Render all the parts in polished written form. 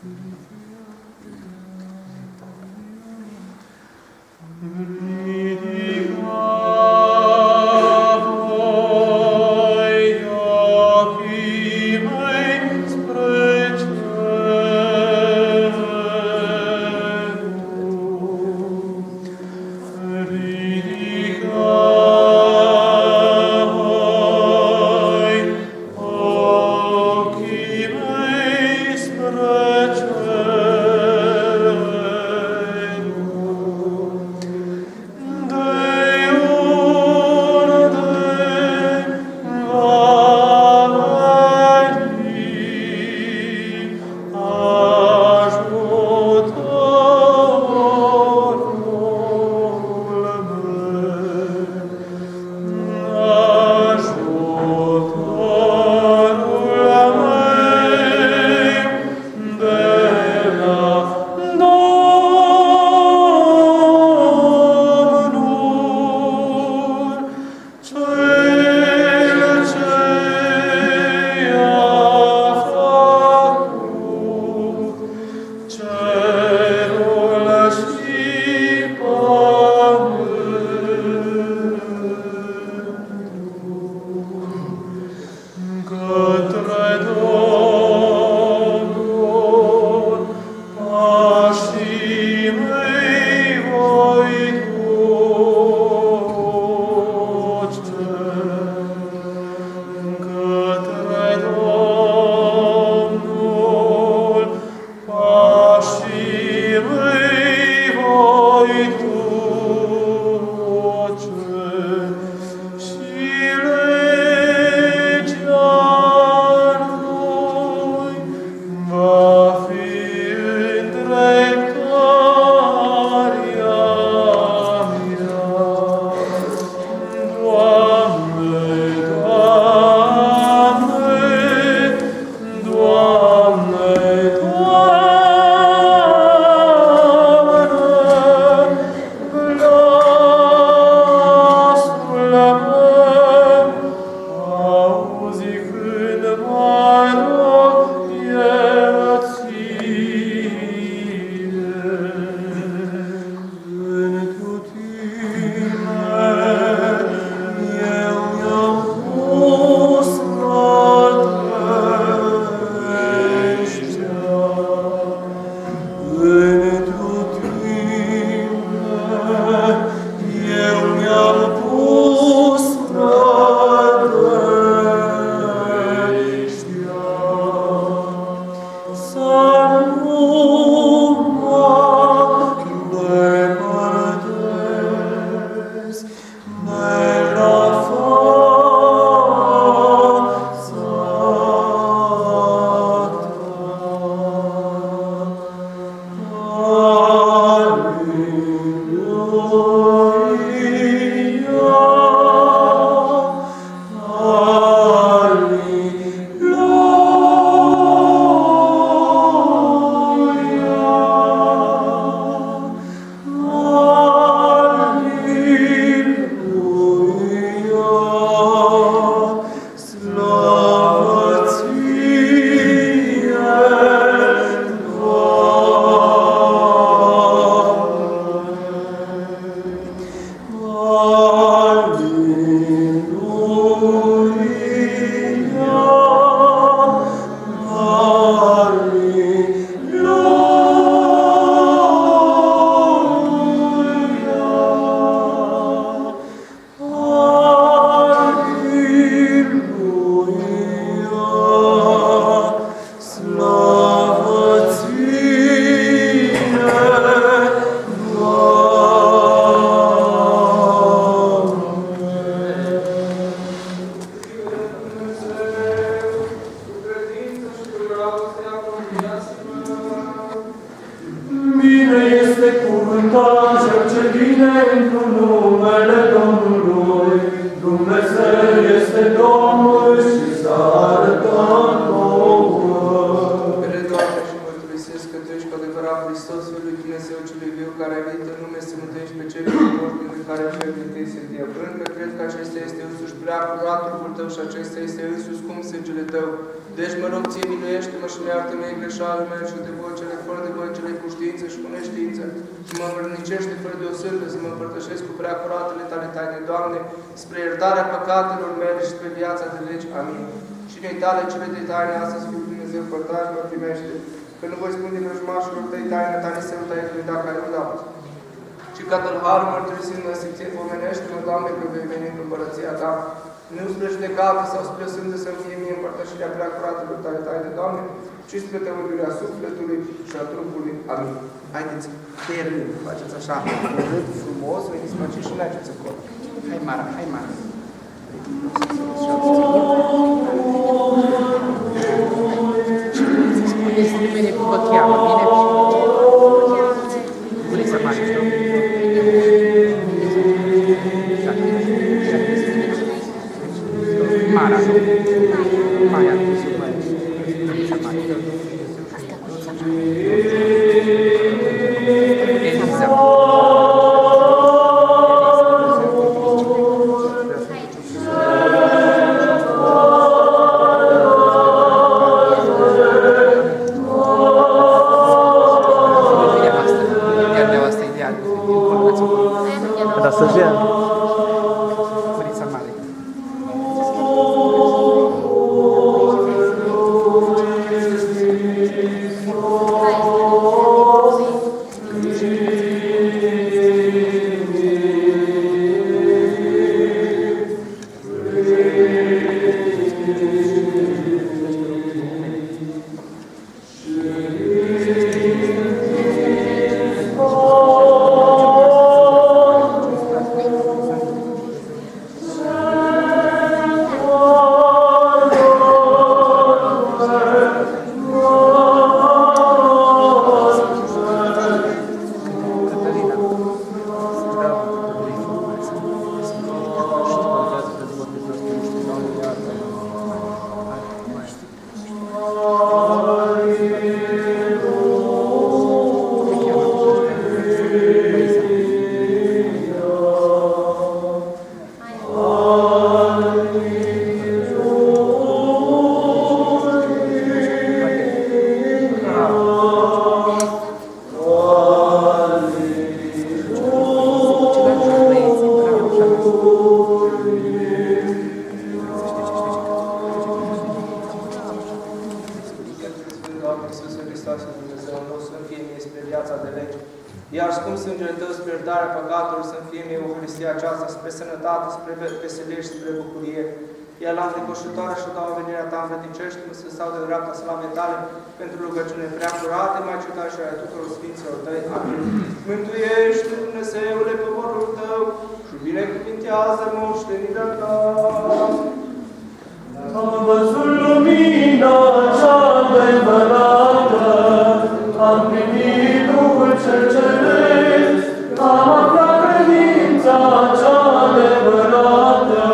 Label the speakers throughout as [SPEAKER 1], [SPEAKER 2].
[SPEAKER 1] Că Tu ești cu adevărat căra Hristos, Fiul lui Dumnezeu celui viu, care a venit în lume să mântuiești pe cei morți, în care cel din tâi sunt eu. Încă cred că acesta este însuși prea curat trupul tău și acesta este însuși cum sângele tău. Deci mă rog ție, miluiește-mă și iartă-mi greșalul meu și de voi cele fără de voi cele cu știință și cu neștiință. Și mă învrednicește fără de o sândă să mă împărtășesc cu prea curatele tale taine, Doamne, spre iertarea păcatelor mele și spre viața de legi. Amin. Și noi tale cele de taine, astăzi, Fiul Dumnezeu, părtași, mă primește. Că nu voi spune din răjmașilor tăi taine, tale să nu tăi dacă ai dat. Și ca tâlharul mărturisind în simțire pomenește-mă, Doamne, că vei veni în împărăția ta. Nu spre judecată sau spre sânge să-mi fie mie împărtășirea prea curatelor tale taine, Doamne, ci spre tămăduirea sufletului și a trupului. Amin. Haideți, pe rând, faceți așa, pe rând frumos, veniți să faceți și mergeți acolo. Hai, Mara, hai, Mara.
[SPEAKER 2] Spuneți numele cum vă cheamă, bine? Vreți să faceți, nu? Mara, nu? Maia, nu se mai. Să mai. Eliza.
[SPEAKER 3] Dar să fie.
[SPEAKER 2] Mărița mare.
[SPEAKER 1] Iar scump sângele Tău spre iertarea păcatelor să-mi fie mie Euharistia aceasta, spre sănătate, spre veselie și spre bucurie. Iar la înfricoșătoare și dau venirea Ta, învrednicește-mă să stau de dreapta slavei Tale pentru rugăciune prea curate, mai cetare și ale tuturor Sfinților Tăi. Amin. Mântuiește, Dumnezeule, poporul Tău și binecuvintează moștenirea Ta.
[SPEAKER 4] Am văzut lumina cea adevărată, am primit Duhul cel Ceresc, am aflat credința cea adevărată,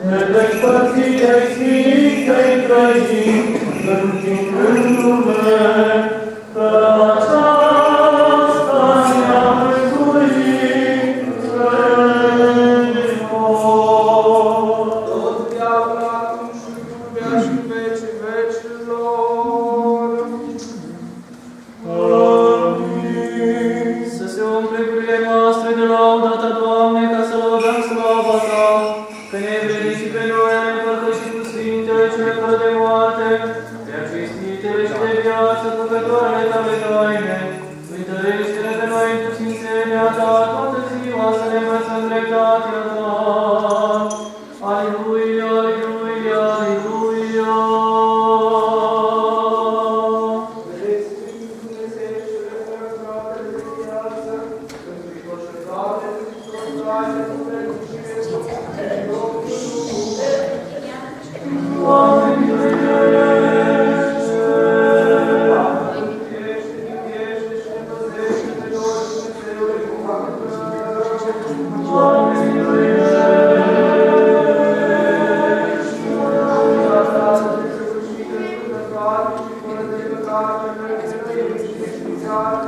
[SPEAKER 4] de despărțire Sfintei Trăimi, în timp în lume, că aceasta ne-a mântuit pe noi.
[SPEAKER 1] Totdeauna, acum și pururea și în vecii vecilor.
[SPEAKER 4] Să se umple gurile noastre de lauda Ta, Doamne, ca să lăudăm slava Ta, că ne veni și pe noi am împărtășit cu Sfintele cele fără de moarte, prea cinstitele și de viață, făcătoarele Tale taine. Întărește-ne pe noi în sfințenia Ta, toată ziua să ne învățăm dreptatea Ta. Aleluia, aleluia, aleluia. Amin.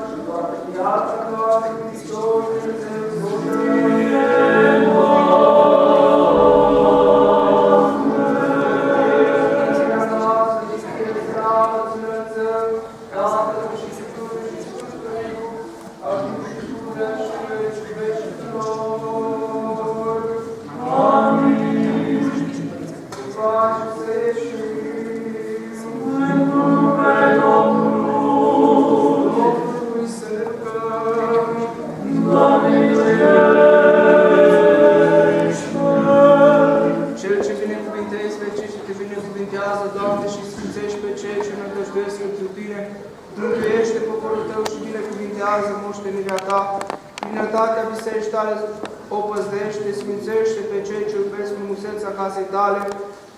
[SPEAKER 1] și toată viața noastră, Hristos, Doamne, și sfințești pe cei ce nădăjduiesc întru Tine, mântuiește poporul Tău și binecuvintează moștenirea Ta. Plinătatea bisericii Tale o păzdește, sfințește pe cei ce iubesc frumusețea casei Tale.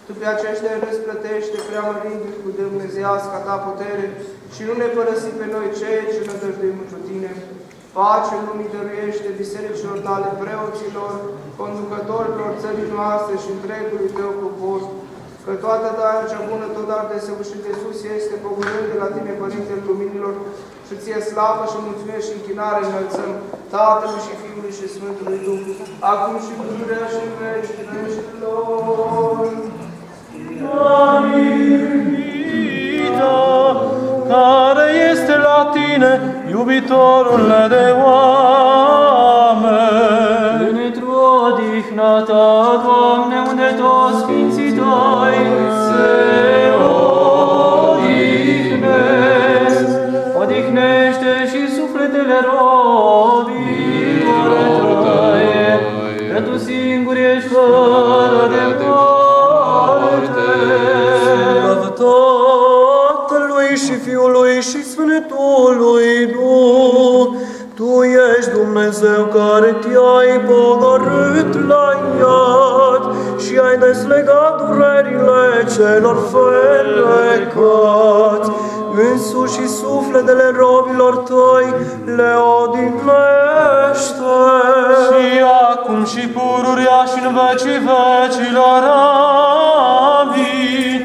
[SPEAKER 1] Tu pe aceștia îi răsplătește, preamărindu-i cu dumnezeiasca Ta putere și nu ne părăsi pe noi cei ce nădăjduim întru Tine. Pace lumii dăruiește bisericilor Tale, preoților, conducătorilor țării noastre și întregului Tău popor. Că toată darea cea bună, tot dar desăvârșit de sus este, pogorând de la Tine, Părintele Luminilor, și Ție slavă și mulțumire și închinare înălțăm Tatălui și Fiului și Sfântului Duh, acum și pururea și în veci veștilor.
[SPEAKER 5] Amin. Care este la Tine, iubitorule de oameni?
[SPEAKER 4] Pentru odihna Ta, Doamne, unde toți sfinții Tăi se odihnesc, odihnește și sufletele robilor Tăi, că Tu singur ești fără de moarte.
[SPEAKER 5] Slavă Tatălui și Fiului și Sfântului Duh, Tu ești Dumnezeu care Te-ai pogorât la iad și ai deslegat durerile celor ferecați. Însuși și sufletele robilor Tăi le odihnește. Și acum și pururea și în vecii vecilor. Amin.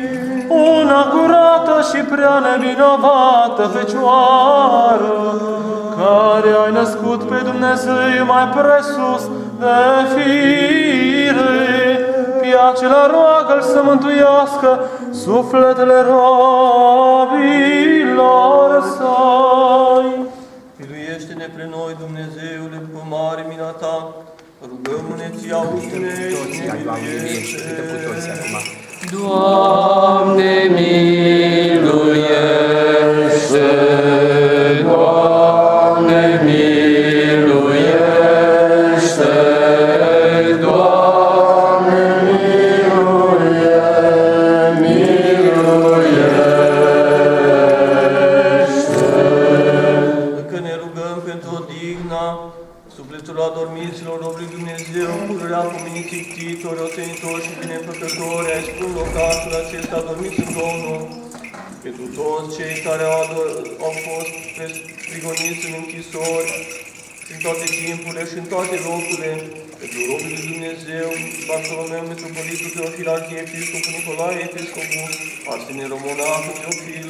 [SPEAKER 5] Una curată și prea nevinovată Fecioară, care ai născut pe Dumnezeu mai presus de fire, pe acela roagă-L să mântuiască sufletele robilor Săi.
[SPEAKER 6] Miluiește-ne pre noi, Dumnezeule, cu mare mina Ta, rugăm-ne, Ți auzi-ne și ne miluiește.
[SPEAKER 4] Doamne, miluiește! Doamne, miluiește! Doamne, miluiește!
[SPEAKER 6] Încă ne rugăm pentru odihna sufletul adormiților, robului Dumnezeu, pururea pomeniții ctitori, ocenitori și binefăcători, ai spun locatul acesta adormiți în Domnul, pentru toți cei care au fost prigoniți în închisori, în toate timpurile și în toate locurile, pentru robii lui Dumnezeu, Bartolomeu, Metropolitul Teofil, Arhiepiscopul Nicolae, Episcopul, Arsenie Romonahul, Teofil,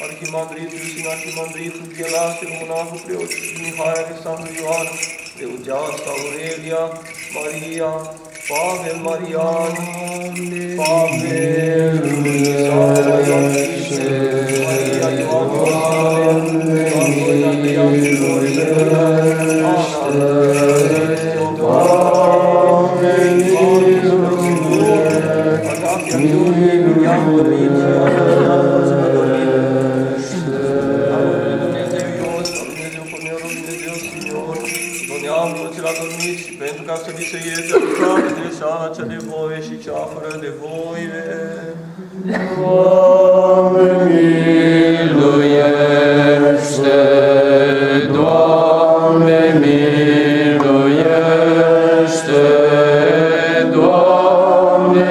[SPEAKER 6] Arhimandritul, Sin Arhimandritul, Ghelastul, Monahul, Preot, Mihai, Alexandru Ioan, Preoteasa, Aurelia, Maria, Pavel, Marian, Pavel, Sara, Ioanise, Maria, Ioan, Maria, pentru ca să vi se ierte toată greșeala cea de voie și cea fără de voie.
[SPEAKER 4] Doamne, miluiește! Doamne, miluiește! Doamne,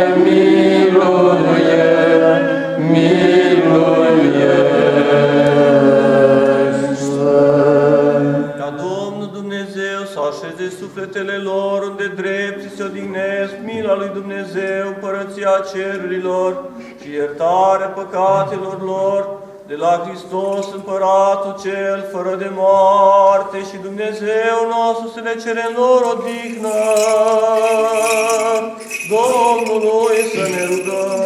[SPEAKER 6] Ca Domnul Dumnezeu să așeze sufletele lor unde drept se odihnesc, mila lui Dumnezeu, împărăția cerurilor și iertarea păcatelor lor, de la Hristos, Împăratul cel fără de moarte și Dumnezeu nostru să le cerem lor odihnă, Domnului să ne rugăm.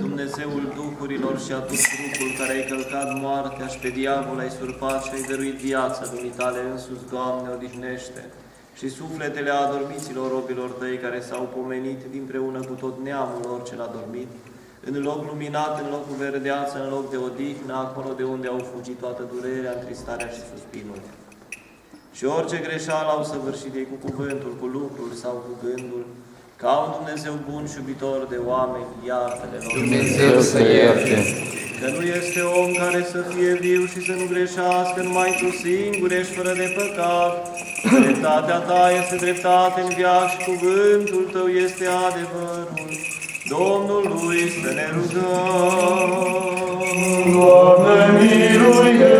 [SPEAKER 4] Dumnezeul duhurilor și a tot trupul care ai călcat moartea și pe diavol ai surpat și ai dăruit viața dumitale însuți, Doamne, odihnește. Și sufletele adormiților robilor Tăi care s-au pomenit împreună cu tot neamul lor cel adormit, în loc luminat, în loc cu verdeață, în loc de odihnă, acolo de unde au fugit toată durerea, întristarea și suspinul. Și orice greșeală au săvârșit ei cu cuvântul, cu lucrul sau cu gândul, ca un Dumnezeu bun și iubitor de oameni, iartă-le lor.
[SPEAKER 2] Dumnezeu să ierte.
[SPEAKER 4] Că nu este om care să fie viu și să nu greșească, numai Tu singur ești fără de păcat. Dreptatea Ta este dreptate în viață și cuvântul Tău este adevărul. Domnului să ne rugăm.
[SPEAKER 5] Doamne, miluiește!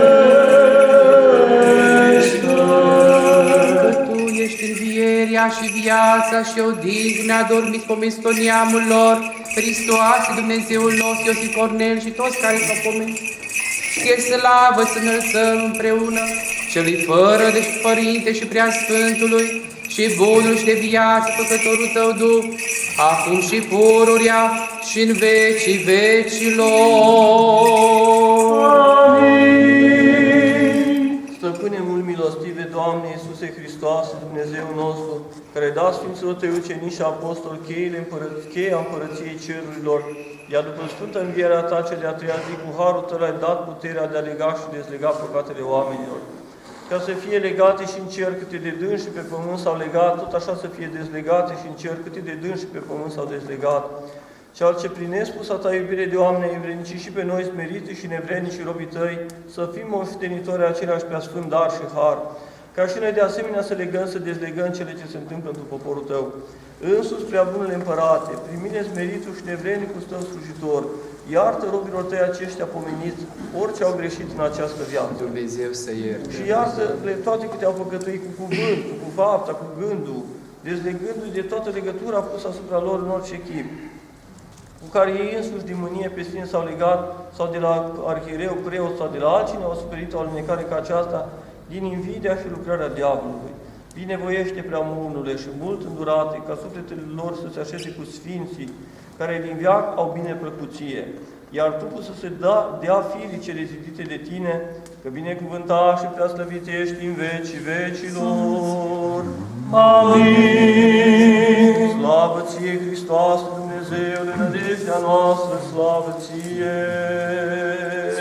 [SPEAKER 2] Că Tu ești învierea și viața și odihna, dormiți pomeniți tot neamul lor, Hristoase, Dumnezeul nostru, Iosif Cornel și toți care s-au pomenit. Ție slavă să înălțăm împreună celui fără de Părinte și Preasfântului și bunul și de viață Făcătorul Tău Duh, acum și pururea și în vecii vecilor.
[SPEAKER 6] Stăpâne mult milostive, Doamne Iisuse Hristoase, Dumnezeu nostru, care dați Sfinților Tăi ucenici și apostoli cheia împărăției cerurilor, iar după Sfânta Învierea Ta cea de-a treia zi, cu harul Tău ai dat puterea de a lega și dezlega păcatele oamenilor. Ca să fie legate și în cer câte de dânsi și pe pământ s-au legat, tot așa să fie dezlegate și în cer câte de dânsi și pe pământ s-au dezlegat. Cel ce prin nespusa Ta iubire de oameni ai învrednicit și pe noi smerite și nevrednici și robii Tăi, să fim moștenitori aceleași pe sfânt dar și har. Ca și noi de asemenea să legăm, să dezlegăm cele ce se întâmplă într poporul Tău. Însuți, prea bunele Împărate, primine smeritul și nevrednicul Tău slujitor, iartă robilor Tăi aceștia pomeniți orice au greșit în această viață.
[SPEAKER 2] Dumnezeu să ierte.
[SPEAKER 6] Și iartă-le toate câte au păcătuit cu cuvântul, cu fapta, cu gândul, dezlegându-i de toată legătura pusă asupra lor în orice chip, cu care ei însuși din mânie pe sine s-au legat, sau de la arhiereu, preot, sau de la altcineva au suferit o alunecare ca aceasta, din invidia și lucrarea diavolului. Binevoiește prea multule și mult îndurate, ca sufletele lor să se așeze cu sfinții, care din veac au bine plăcuție, iar trupul să se dea firii cele zidite de Tine, că binecuvântat și preaslăvit ești în vecii vecilor.
[SPEAKER 5] Amin.
[SPEAKER 6] Slavă Ție, Hristoase, Dumnezeule, nădejdea noastră, slavă Ție!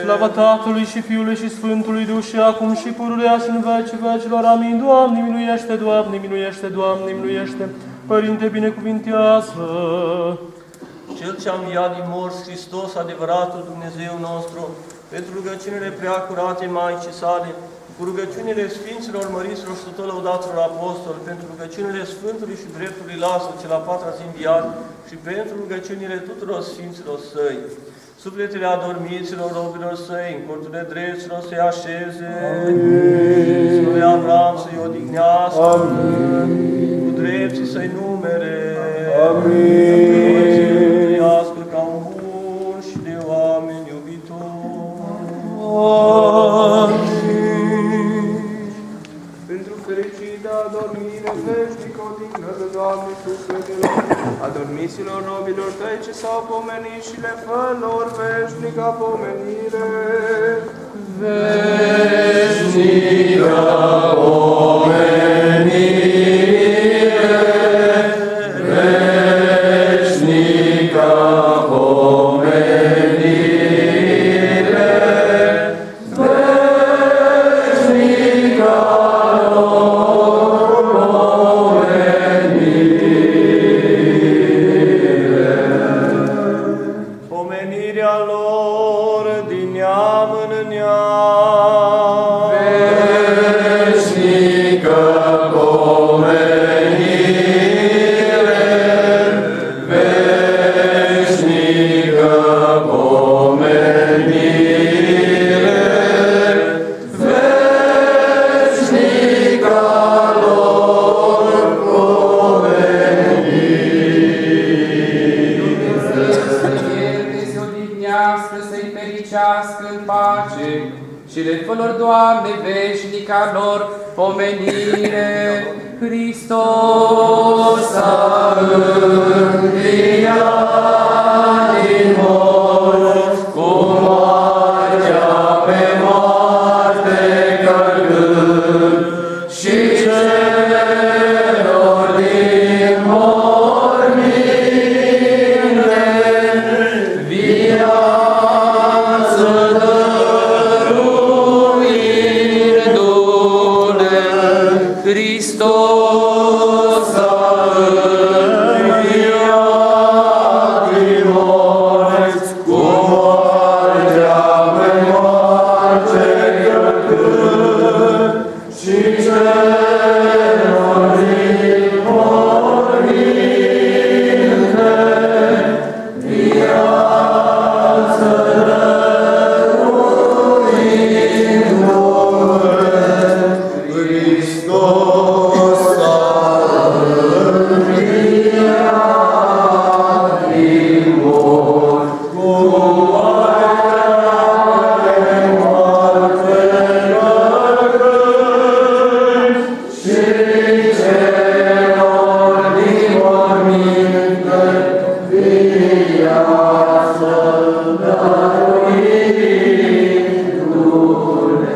[SPEAKER 5] Slava Tatălui și Fiului și Sfântului Duh și acum și pururea și în vecii vecilor. Amin. Doamne, miluiește, Doamne, miluiește, Doamne, miluiește. Părinte, binecuvintează.
[SPEAKER 6] Cel ce a înviat din morți, Hristos, adevăratul Dumnezeu nostru, pentru rugăciunile prea curate Maicii sale, cu rugăciunile Sfinților, Măriților și tuturor lăudaților apostoli, pentru rugăciunile Sfântului și Dreptului Lasă, cel a patra zi înviat, și pentru rugăciunile tuturor Sfinților Săi. Sufletele adormiților, robilor Săi, în corturile drepților să-i așeze, Sfântului Avram să-i odihnească, cu drepții să-i numere, să-i trăiască ca un bun și de oameni iubitori.
[SPEAKER 1] Pentru fericită adormire veșnică, odihnă de Doamne sufletelor, adormiților robilor Tăi ce s-au pomenit și le fă lor veșnică pomenire.
[SPEAKER 2] Veșnică pomenire, veșnică pomenire, veșnică
[SPEAKER 6] Pomenirea lor din neam în neam.
[SPEAKER 2] veșnică pomenire, Hristos a înviat din morți, cu moartea pe moarte călcând, și celor din morminte viață dăruindu-le, Hristos a înviat din morți, cu moartea pe moarte călcând, și celor din morminte viață dăruindu-le, Hristos a înviat din morți, cu moartea pe moarte călcând, și celor din morminte viață dăruindu-le.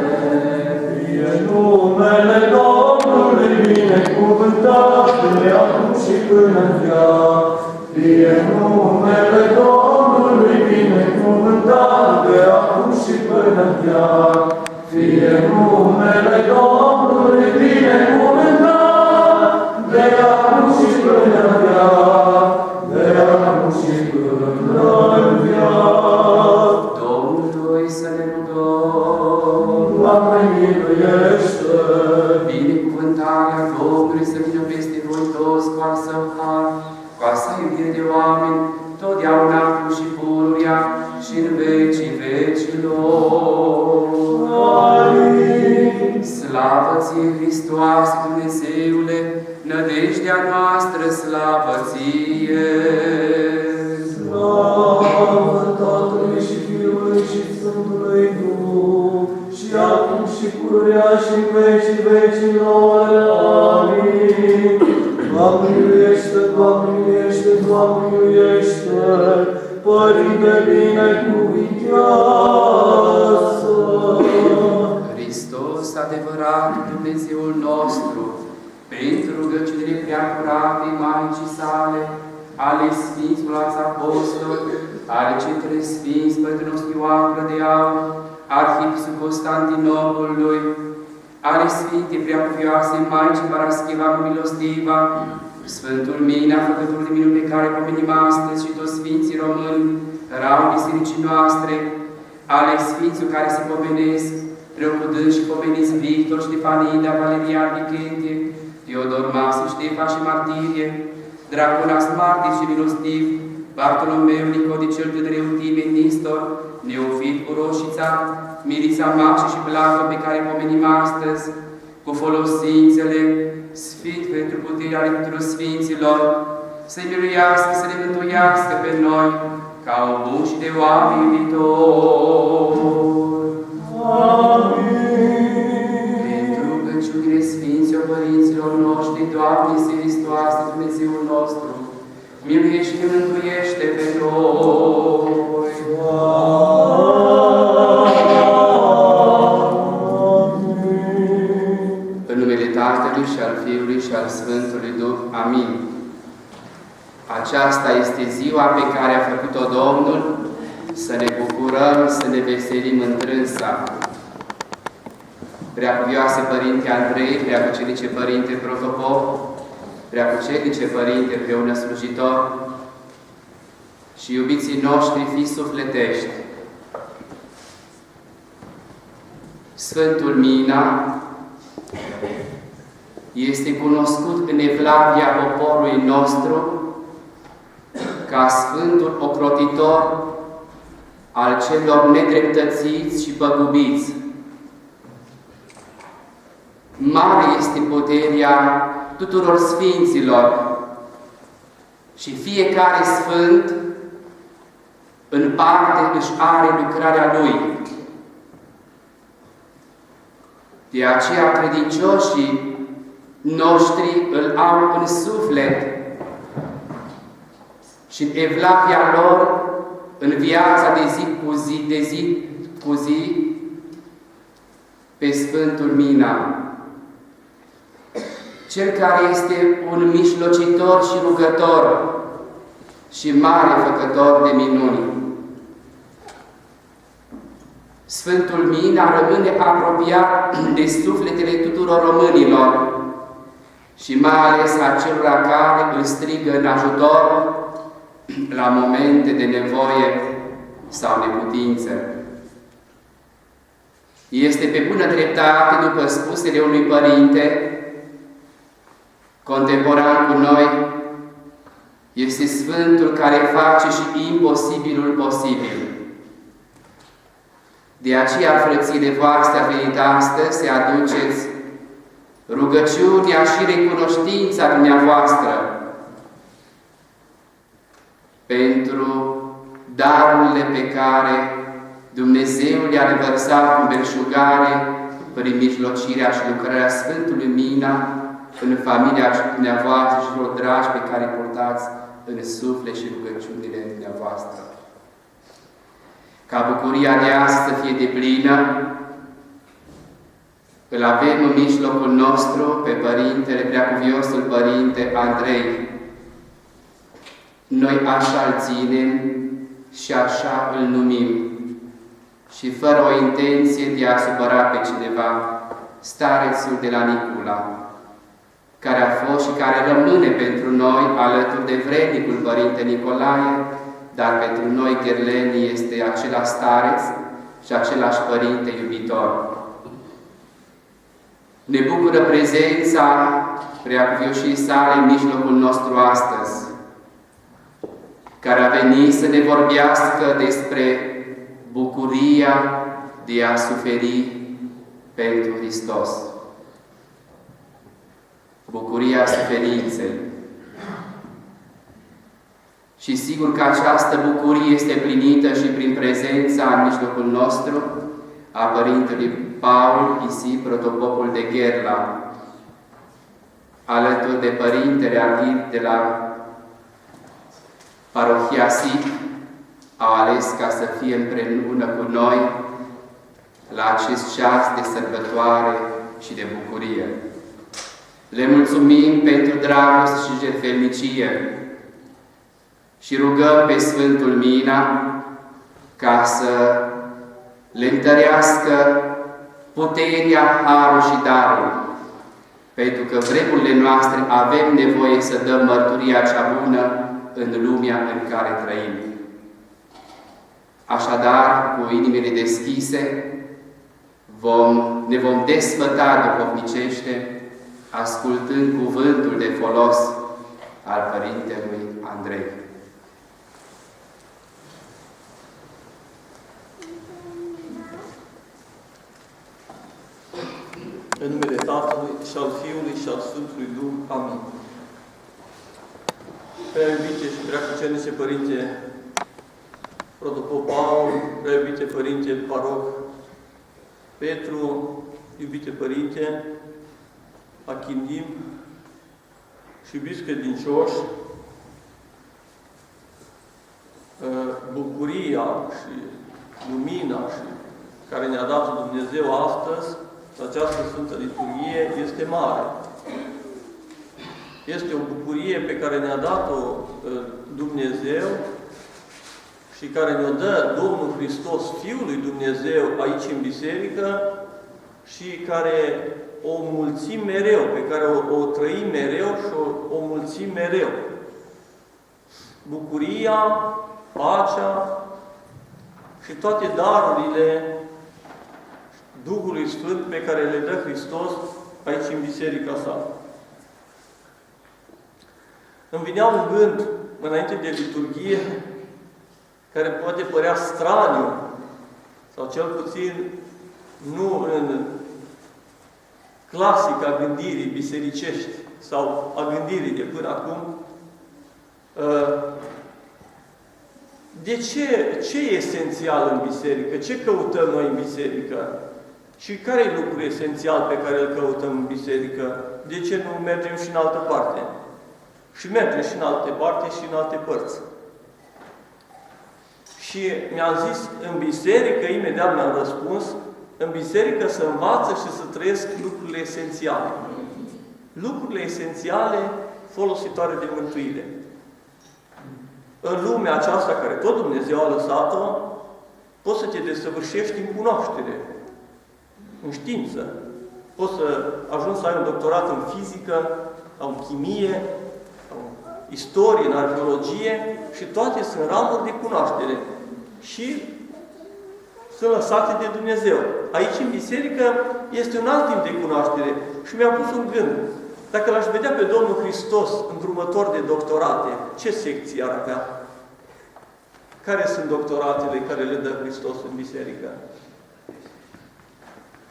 [SPEAKER 6] Fie numele Domnului binecuvântat de acum și până în veac. Fie numele Domnului binecuvântat de acum și până în veac. Fie numele Domnului binecuvântat de acum și până în veac. De acum și până în veac.
[SPEAKER 2] Domnului să ne rugăm.
[SPEAKER 6] Doamne, miluiește!
[SPEAKER 2] Binecuvântarea Domnului să vină peste voi toți cu al său har, cu a sa iubire de oameni, totdeauna acum și pururea și în vecii vecilor.
[SPEAKER 6] Amin.
[SPEAKER 2] Slavă ție, Hristoase, Dumnezeule, nădejdea noastră, slavă ție!
[SPEAKER 6] Slavă Tatălui și Fiului și Sfântului Duh, și acum și pururea și în vecii vecilor. Amin. Doamne miluiește, Doamne miluiește, Doamne miluiește, Părinte binecuvintează.
[SPEAKER 2] Hristos, adevărat Dumnezeul nostru, pentru rugăciunile preacurate Maicii sale, ale Sfinților Apostoli, ale cetre Sfinți Părinții noștri Ioan de Aur, Arhiepiscopul Constantinopolului, ale Sfinte Preacuvioase Maicii Paraschiva Milostiva, Sfântul Mina, făcătorul de minuni pe care pomenim astăzi, și toți Sfinții Români, rau bisericii noastre, ale Sfinților care se pomenesc, preocupând și pomeniți Victor, Ștefanida, Valerian, Vichentie, Teodor, Maxim, Ștefa și Martirie, Dragonas, Martir și Milostiv, Bartolomeu, Nicodie cel Tădreu, Time, Nistor, Neofit, Uroșița, Milița Maxi și Blanco pe care pomenim astăzi, cu folosințele Sfânt pentru puterea ale tuturor Sfinților, să-i miluiască, să ne mântuiască pe noi, ca un bun și de oameni iubitori. Pentru rugăciunile Sfinților Părinților noștri, Doamne, Iisuse Hristoase, Dumnezeul nostru, miluiește și mântuiește pe noi. În numele Tatălui și al Fiului și al Sfântului Duh. Amin. Aceasta este ziua pe care a făcut-o Domnul, să ne bucurăm, să ne veselim întrânsa. Preacuvioase Părinte Andrei, Preacucenice Părinte Protopop, Preacucenice Părinte împreună slujitor și iubiții noștri fii sufletești. Sfântul Mina este cunoscut în evlavia poporului nostru ca Sfântul Ocrotitor al celor nedreptățiți și păgubiți. Mare este puterea tuturor Sfinților și fiecare Sfânt în parte își are lucrarea lui. De aceea credincioșii noștri îl au în suflet și în evlavia lor, în viața de zi cu zi, pe Sfântul Mina, cel care este un mijlocitor și rugător și mare făcător de minuni. Sfântul Mina rămâne apropiat de sufletele tuturor românilor și mai ales a celor care îl strigă în ajutor la momente de nevoie sau neputință. Este pe bună dreptate, după spusele unui părinte contemporan cu noi, este Sfântul care face și imposibilul posibil. De aceea, frățiile voastre, a venit astăzi să aduceți rugăciunea și recunoștința dumneavoastră pentru darurile pe care Dumnezeu le-a revărsat cu belșugare prin mijlocirea și lucrarea Sfântului Mina în familia dumneavoastră și celor dragi pe care îi purtați în suflet și rugăciunile dumneavoastră. Ca bucuria de astăzi să fie deplină, îl avem în mijlocul nostru pe Părintele, Preacuviosul Părinte Andrei. Noi așa îl ținem și așa îl numim. Și fără o intenție de a supăra pe cineva, starețul de la Nicula, care a fost și care rămâne pentru noi alături de vrednicul Părinte Nicolae, dar pentru noi gherlenii este același stareț și același Părinte iubitor. Ne bucură prezența Preacuvioșii sale în mijlocul nostru astăzi, care a venit să ne vorbească despre bucuria de a suferi pentru Hristos. Bucuria suferinței. Și sigur că această bucurie este plinită și prin prezența în mijlocul nostru a Părintelui Paul Isip, protopopul de Gherla, alături de Părintele Arghit de la Parohia Sip, au ales ca să fie împreună cu noi la acest ceas de sărbătoare și de bucurie. Le mulțumim pentru dragoste și jertfelnicie și rugăm pe Sfântul Mina ca să le întărească puterea, harul și darul, pentru că vremurile noastre avem nevoie să dăm mărturia cea bună în lumea în care trăim. Așadar, cu inimile deschise, ne vom desfăta duhovnicește, ascultând cuvântul de folos al Părintelui Andrei.
[SPEAKER 6] În numele Tatălui și al Fiului și al Sfântului Duh. Amin. Prea iubite și prea cucernice Părinte Protopop Paul, prea iubite Părinte Paroh Petru, iubite Părinte Achimdim și iubiți credincioși, bucuria și lumina care ne-a dat Dumnezeu astăzi, această Sfântă Liturghie, este mare. Este o bucurie pe care ne-a dat-o Dumnezeu și care ne-o dă Domnul Hristos, Fiul lui Dumnezeu, aici în biserică și care o mulțim mereu, pe care o trăim mereu și o mulțim mereu. Bucuria, pacea și toate darurile Duhului Sfânt pe care le dă Hristos aici în biserica sa. Îmi vinea un gând înainte de liturghie care poate părea straniu sau cel puțin nu în clasica gândirii bisericești sau a gândirii de până acum. De ce e esențial în biserică? Ce căutăm noi în biserică? Și care e lucrul esențial pe care îl căutăm în biserică? De ce nu mergem și în altă parte? Și mergem și în alte parte și în alte părți. Și mi-am zis, în biserică, imediat mi-am răspuns, în biserică se învață și se trăiesc lucrurile esențiale. Lucrurile esențiale folositoare de mântuire. În lumea aceasta care tot Dumnezeu a lăsat-o, poți să te desăvârșești în cunoaștere, în știință. Poți să ajungi să ai un doctorat în fizică, în chimie, în istorie, în arheologie și toate sunt ramuri de cunoaștere. Și sunt lăsate de Dumnezeu. Aici, în biserică, este un alt tip de cunoaștere. Și mi-a pus un gând. Dacă l-aș vedea pe Domnul Hristos îndrumător de doctorate, ce secții ar avea? Care sunt doctoratele care le dă Hristos în biserică?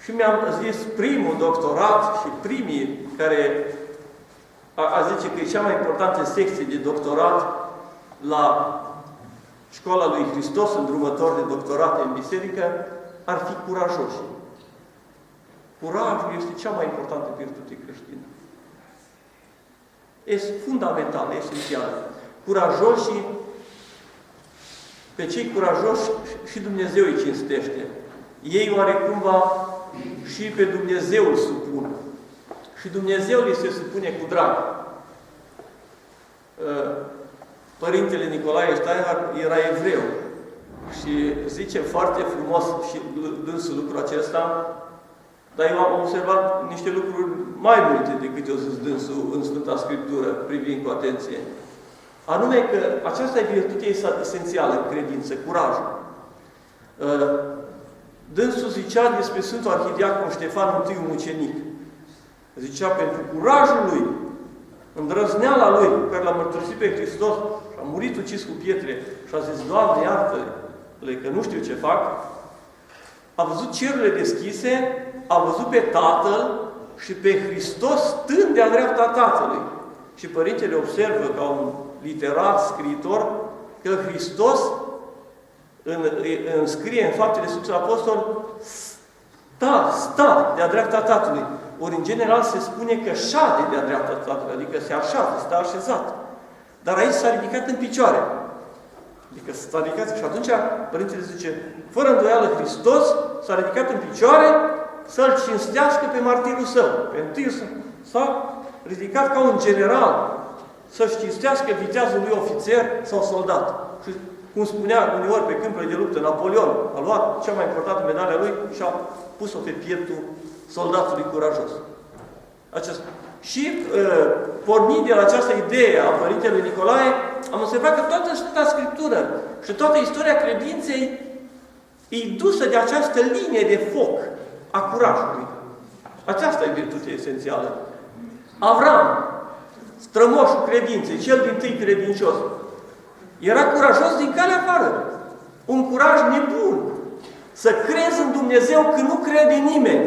[SPEAKER 6] Și mi-am zis, primul doctorat și primii care a zice că e cea mai importantă secție de doctorat la școala lui Hristos, îndrumător de doctorate în biserică, ar fi curajoși. Curajul este cea mai importantă virtute creștină. Este fundamentală, esențială. Curajoșii, pe cei curajoși și Dumnezeu îi cinstește. Ei oarecumva și pe Dumnezeu îl supun. Și Dumnezeu îi se supune cu drag. Părintele Nicolae Steinhardt era evreu și zice foarte frumos și dânsul lucrul acesta, dar eu am observat niște lucruri mai multe decât eu zis dânsul în Sfânta Scriptură, privind cu atenție. Anume că aceasta e virtutea esențială în credință, curajul. Dânsul zicea despre Sfântul Arhidiacon Ștefan, întâiul mucenic. Zicea, pentru curajul lui, îndrăzneala lui, care l-a mărturisit pe Hristos și a murit ucis cu pietre și a zis, Doamne, iartă-le, că nu știu ce fac, a văzut cerurile deschise, a văzut pe Tatăl și pe Hristos stând de-a dreapta Tatălui. Și Părintele observă, ca un literat, scriitor, că Hristos înscrie în Faptele Sfântilor Apostoli, sta de-a dreapta Tatălui. Ori, în general, se spune că șade de-a dreapta Tatălui, adică se așează, stă așezat. Dar aici s-a ridicat în picioare. Adică s-a ridicat și atunci Părintele zice, fără îndoială Hristos s-a ridicat în picioare să-L cinstească pe martirul său. Pe întâi s-a ridicat ca un general să-și cinstească viteazul lui ofițer sau soldat. Și cum spunea uneori pe câmpurile de luptă, Napoleon a luat cea mai importantă medalie a lui și a pus-o pe pieptul soldatului curajos. Și pornind de la această idee a Părintelui Nicolae, am observat că toată Sfânta Scriptură și toată istoria credinței e dusă de această linie de foc a curajului. Aceasta e virtutea esențială. Avram, strămoșul credinței, cel dintâi credincios, era curajos din calea afară. Un curaj nebun. Să crezi în Dumnezeu când nu crede nimeni.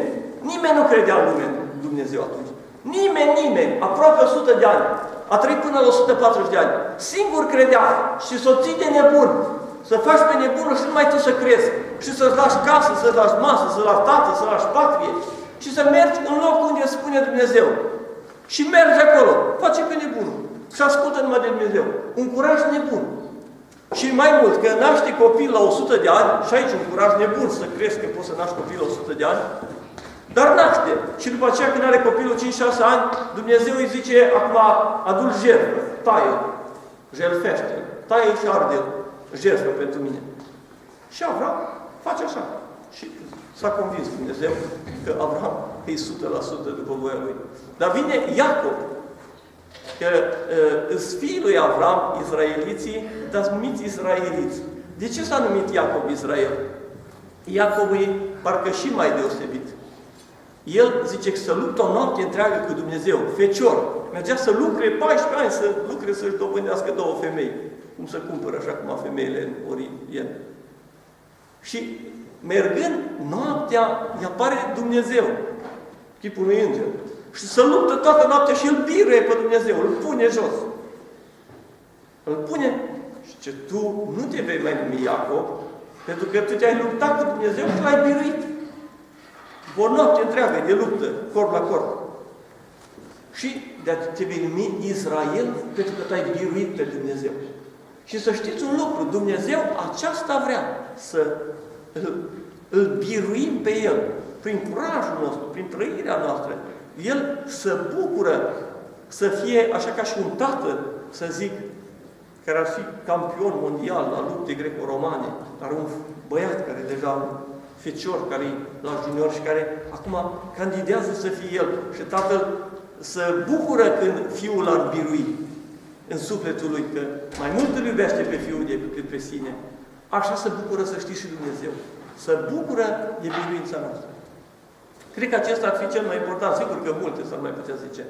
[SPEAKER 6] Nimeni nu credea în lume în Dumnezeu atunci. Nimeni, aproape 100 de ani. A trăit până la 140 de ani. Singur credea și să o ții de nebun. Să faci pe nebunul și numai tu să crezi. Și să-ți lași casă, să-ți lași masă, să-ți lași tată, să-ți lași patrie. Și să mergi în locul unde spune Dumnezeu. Și mergi acolo. Face pe nebunul. Și ascultă numai de Dumnezeu. Un curaj nebun. Și mai mult, că naște copil la 100 de ani, și aici un curaj nebun să crezi că poți să naști copil la 100 de ani, dar naște. Și după aceea, când are copilul 5-6 ani, Dumnezeu îi zice, acum adu-l jertfă, taie-l, jertfește-l, taie-l și arde-l, jertfă pentru mine. Și Avram face așa. Și s-a convins Dumnezeu că Avram e 100% după voia lui. Dar vine Iacob, că îs fiii lui Avram, izraeliții, dar sunt numiți izraeliți. De ce s-a numit Iacob Israel? Iacob e parcă și mai deosebit. El zice că să luptă o noapte întreagă cu Dumnezeu, fecior. Mergea să lucre 14 ani, să lucre să-și dobândească 2 femei. Cum se cumpără așa cum a femeile în Orient. Și mergând noaptea, îi apare Dumnezeu, chipul unui înger. Și să luptă toată noaptea și îl biruie pe Dumnezeu, îl pune jos. Îl pune și ce tu nu te vei mai numi Iacob, pentru că tu te-ai luptat cu Dumnezeu și l-ai biruit. o noapte întreagă de luptă, corp la corp. Și te vei numi Israel pentru că te-ai biruit pe Dumnezeu. Și să știți un lucru, Dumnezeu aceasta vrea, să îl biruim pe El, prin curajul nostru, prin trăirea noastră. El se bucură să fie așa ca și un tată, să zic, care ar fi campion mondial la lupte greco-romane, dar un băiat care deja un fecior, care e la junior și care acum candidează să fie el. Și tatăl se bucură când fiul ar birui în sufletul lui, că mai mult îl iubește pe fiul decât pe sine. Așa se bucură, să știți, și Dumnezeu. Se bucură de biruința noastră. Cred că acesta ar fi cel mai important. Sigur că multe s-ar mai putea zice.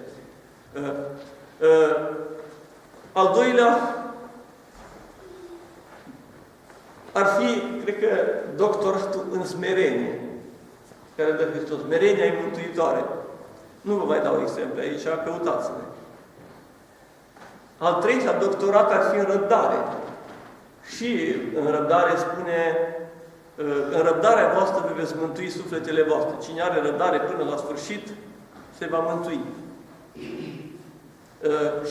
[SPEAKER 6] Al doilea ar fi, cred că, doctoratul în smerenie, care dă Hristos. Smerenia e mântuitoare. Nu vă mai dau exemple aici, căutați-le. Al treilea doctorat ar fi în răbdare. Și în răbdare spune, în răbdarea voastră vă veți mântui sufletele voastre. Cine are răbdare până la sfârșit, se va mântui.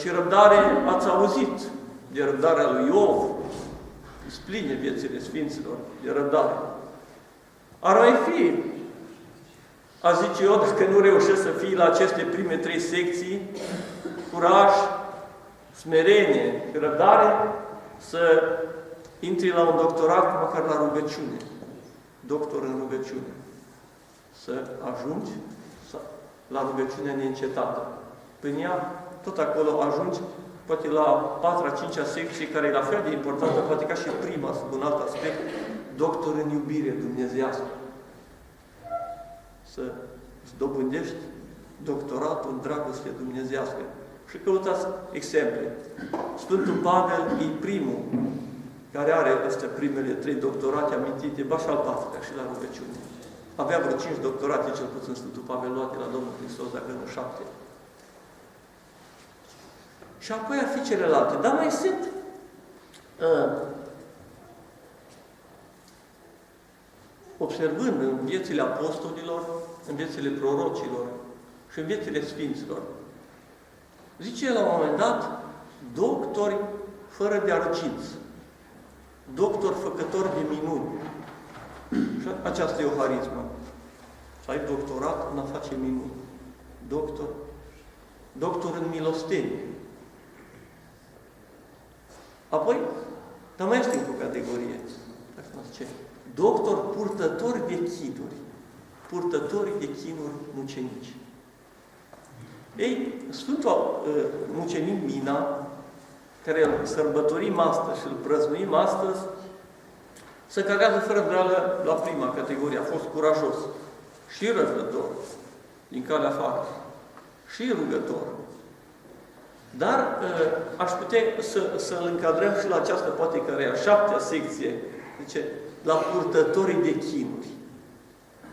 [SPEAKER 6] Și răbdare, ați auzit de răbdarea lui Iov, spline viețile Sfinților, de răbdare. Ar mai fi, a zice eu, dacă nu reușesc să fii la aceste prime 3 secții, curaj, smerenie, răbdare, să intri la un doctorat, măcar la rugăciune. Doctor în rugăciune. Să ajungi la rugăciunea neîncetată. Până ea, tot acolo ajungi, poate la 4-a, 5-a secție, care e la fel de importantă, poate ca și prima, sub un alt aspect, doctor în iubire dumnezeiască. Să îți dobândești doctoratul în dragoste dumnezeiască. Și căutați exemple. Sfântul Pavel e primul care are aceste primele 3 doctorate amintite, ba și al 4-lea și la rugăciune. Avea vreo 5 doctorate, cel puțin Sfântul Pavel, luate la Domnul Hristos, dacă nu 7. Și apoi ar fi celelalte. Dar mai sunt observând în viețile apostolilor, în viețile prorocilor și în viețile sfinților. Zice la un moment dat, doctori fără de arginți, doctor făcător de minuni. Și aceasta e o harismă. Să ai doctorat în a face minuni. Doctor în milostenie. Apoi, dar mai este încă o categorie. Ce? Doctor purtători de chinuri. Purtători de chinuri mucenici. Ei, Sfântul Mucenic Mina, care îl sărbătorim astăzi și îl prăznuim astăzi, se încadrează fără îndoială la prima categorie. A fost curajos și răbdător din calea afară și rugător. Dar aș putea să-l încadrăm și la această, poate care e a 7-a secție, zice, la purtătorii de chinuri.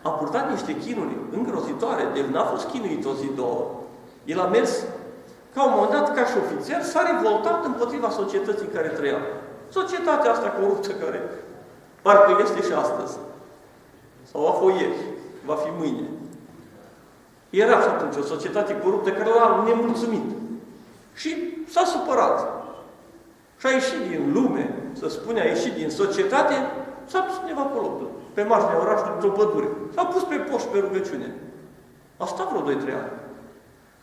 [SPEAKER 6] A purtat niște chinuri îngrozitoare, deci n-a fost chinuit o zi, două. El a mers, ca un moment dat, ca și ofițer, s-a revoltat împotriva societății în care trăia. Societatea asta coruptă, care parcă este și astăzi. Sau a fost ieri, va fi mâine. Era și atunci o societate coruptă care l-a nemulțumit. Și s-a supărat. Și a ieșit din lume, să spune, a ieșit din societate, s-a dus undeva acolo, pe marginea orașului, într-o pădure. S-a pus pe poș, pe rugăciune. A stat vreo 2-3 ani.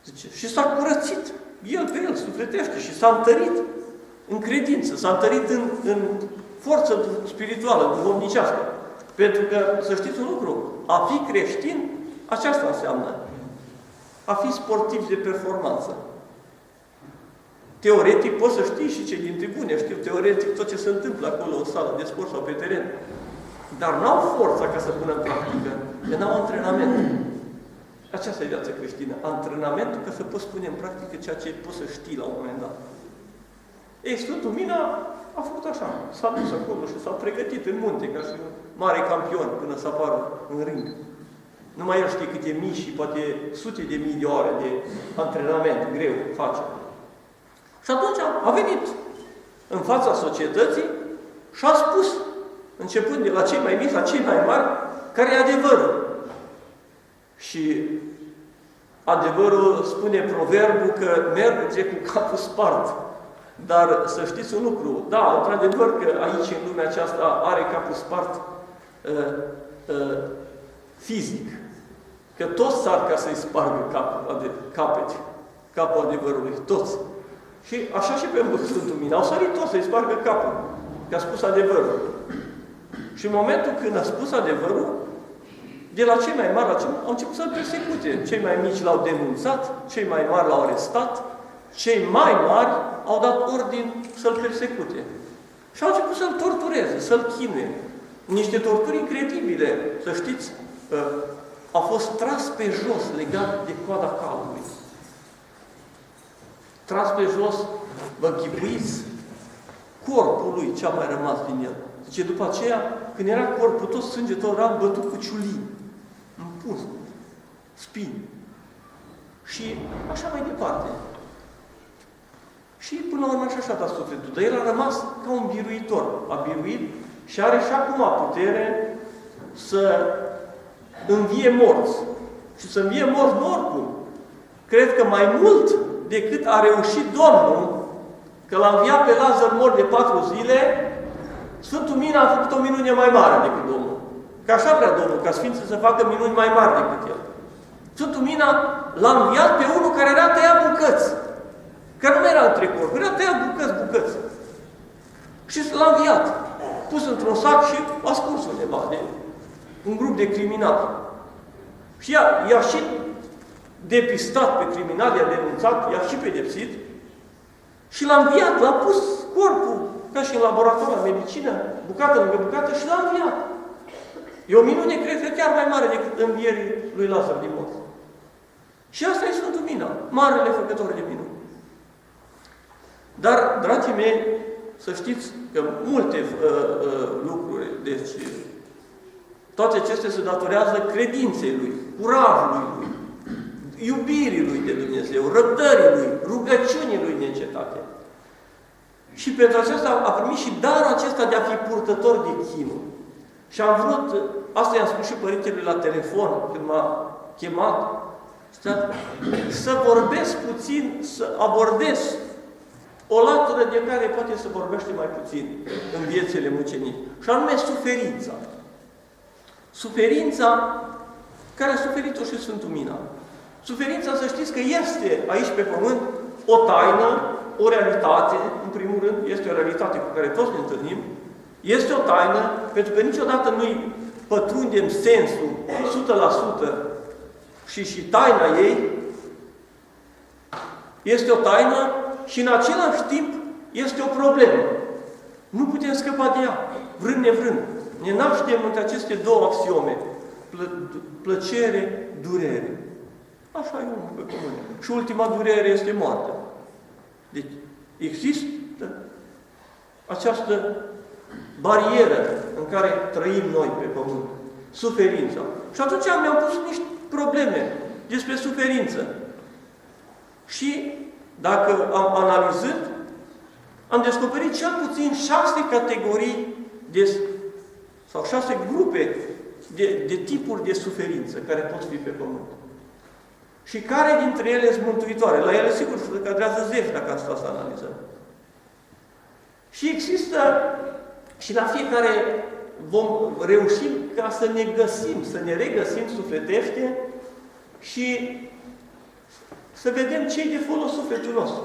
[SPEAKER 6] Zice, și s-a curățit el pe el, sufletește, și s-a întărit în credință, s-a întărit în forță spirituală, duhovnicească. Pentru că, să știți un lucru, a fi creștin, aceasta înseamnă a fi sportiv de performanță. Teoretic poți să știi și ce din tribune, știu teoretic tot ce se întâmplă acolo în sală de sport sau pe teren. Dar n-au forța ca să pună în practică, că n-au antrenament. Aceasta e viața creștină. Antrenamentul ca să poți pune în practică ceea ce poți să știi la un moment dat. Ei, Sfântul Mina a făcut așa. S-a dus acolo și s-a pregătit în munte ca și un mare campion până să apară în ring. Numai el știe câte mii și poate sute de mii de ore de antrenament greu face. Și atunci a venit în fața societății și a spus, începând de la cei mai mici la cei mai mari, care e adevărul. Și adevărul spune proverbul că merge cu capul spart. Dar să știți un lucru, da, într-adevăr că aici, în lumea aceasta, are capul spart fizic. Că toți sar ca să-i spargă capul adevărului, toți. Și așa și pe Sfântul Mina, au sărit toți să-i spargă capul, că a spus adevărul. Și în momentul când a spus adevărul, de la cei mai mari la cei au început să-l persecute. Cei mai mici l-au denunțat, cei mai mari l-au arestat, cei mai mari au dat ordin să-l persecute. Și au început să-l tortureze, să-l chinuie. Niște torturi incredibile. Să știți, a fost tras pe jos, legat de coada calului. Tras pe jos, vă închipuiți, corpul lui, ce a mai rămas din el. Zice, după aceea, când era corpul tot sânge, tot era bătut cu ciulii, în pus, spini. Și așa mai departe. Și până la urmă și așa a dat sufletul. Dar el a rămas ca un biruitor. A biruit și are și acum putere să învie morți. Și să învie morți nu oricum. Cred că mai mult decât a reușit Domnul, că l-a înviat pe Lazar mort de 4 zile, Sfântul Mina a făcut o minune mai mare decât Domnul. Că așa vrea Domnul, ca Sfinții să facă minuni mai mari decât El. Sfântul Mina l-a înviat pe unul care era tăiat bucăți. Care nu era între corpuri, era tăiat bucăți. Și l-a înviat. Pus într-un sac și a scurs undeva de un grup de criminali. Și i-a și depistat pe criminali, i-a denunțat, i-a și pedepsit. Și l-a înviat, l-a pus corpul, ca și în laborator la medicină, bucată lângă bucată, și l-a înviat. E o minune, cred că chiar mai mare decât învierii lui Lazar din morți. Și asta e Sfântul Mina, marele făcător de minuni. Dar, dragii mei, să știți că multe lucruri, deci toate acestea se datorează credinței lui, curajului lui, iubirii lui de Dumnezeu, răbdării lui, rugăciunii lui neîncetate. Și pentru aceasta a primit și darul acesta de a fi purtător de chinuri. Și am vrut, asta i-am spus și părintele la telefon, când m-a chemat, să vorbesc puțin, să abordez o latură de care poate să vorbește mai puțin în viețile mucenici. Și anume suferința. Suferința care a suferit-o și Sfântul Mina. Suferința, să știți că este aici pe pământ o taină, o realitate, în primul rând, este o realitate cu care toți ne întâlnim, este o taină, pentru că niciodată nu-i pătrundem sensul 100% și taina ei, este o taină și în același timp este o problemă. Nu putem scăpa de ea, vrând nevrând. Ne naștem între aceste două axiome, plăcere, durere. Așa e omul pe pământ. Și ultima durere este moartea. Deci există această barieră în care trăim noi pe pământ. Suferința. Și atunci mi-am pus niște probleme despre suferință. Și dacă am analizat, am descoperit cel puțin 6 categorii sau 6 grupe de tipuri de suferință care pot fi pe pământ. Și care dintre ele sunt mântuitoare? La ele, sigur, se cadrează zeci dacă am stat să analizăm. Și există, și la fiecare vom reuși ca să ne găsim, să ne regăsim sufletește și să vedem ce-i de folos sufletul nostru.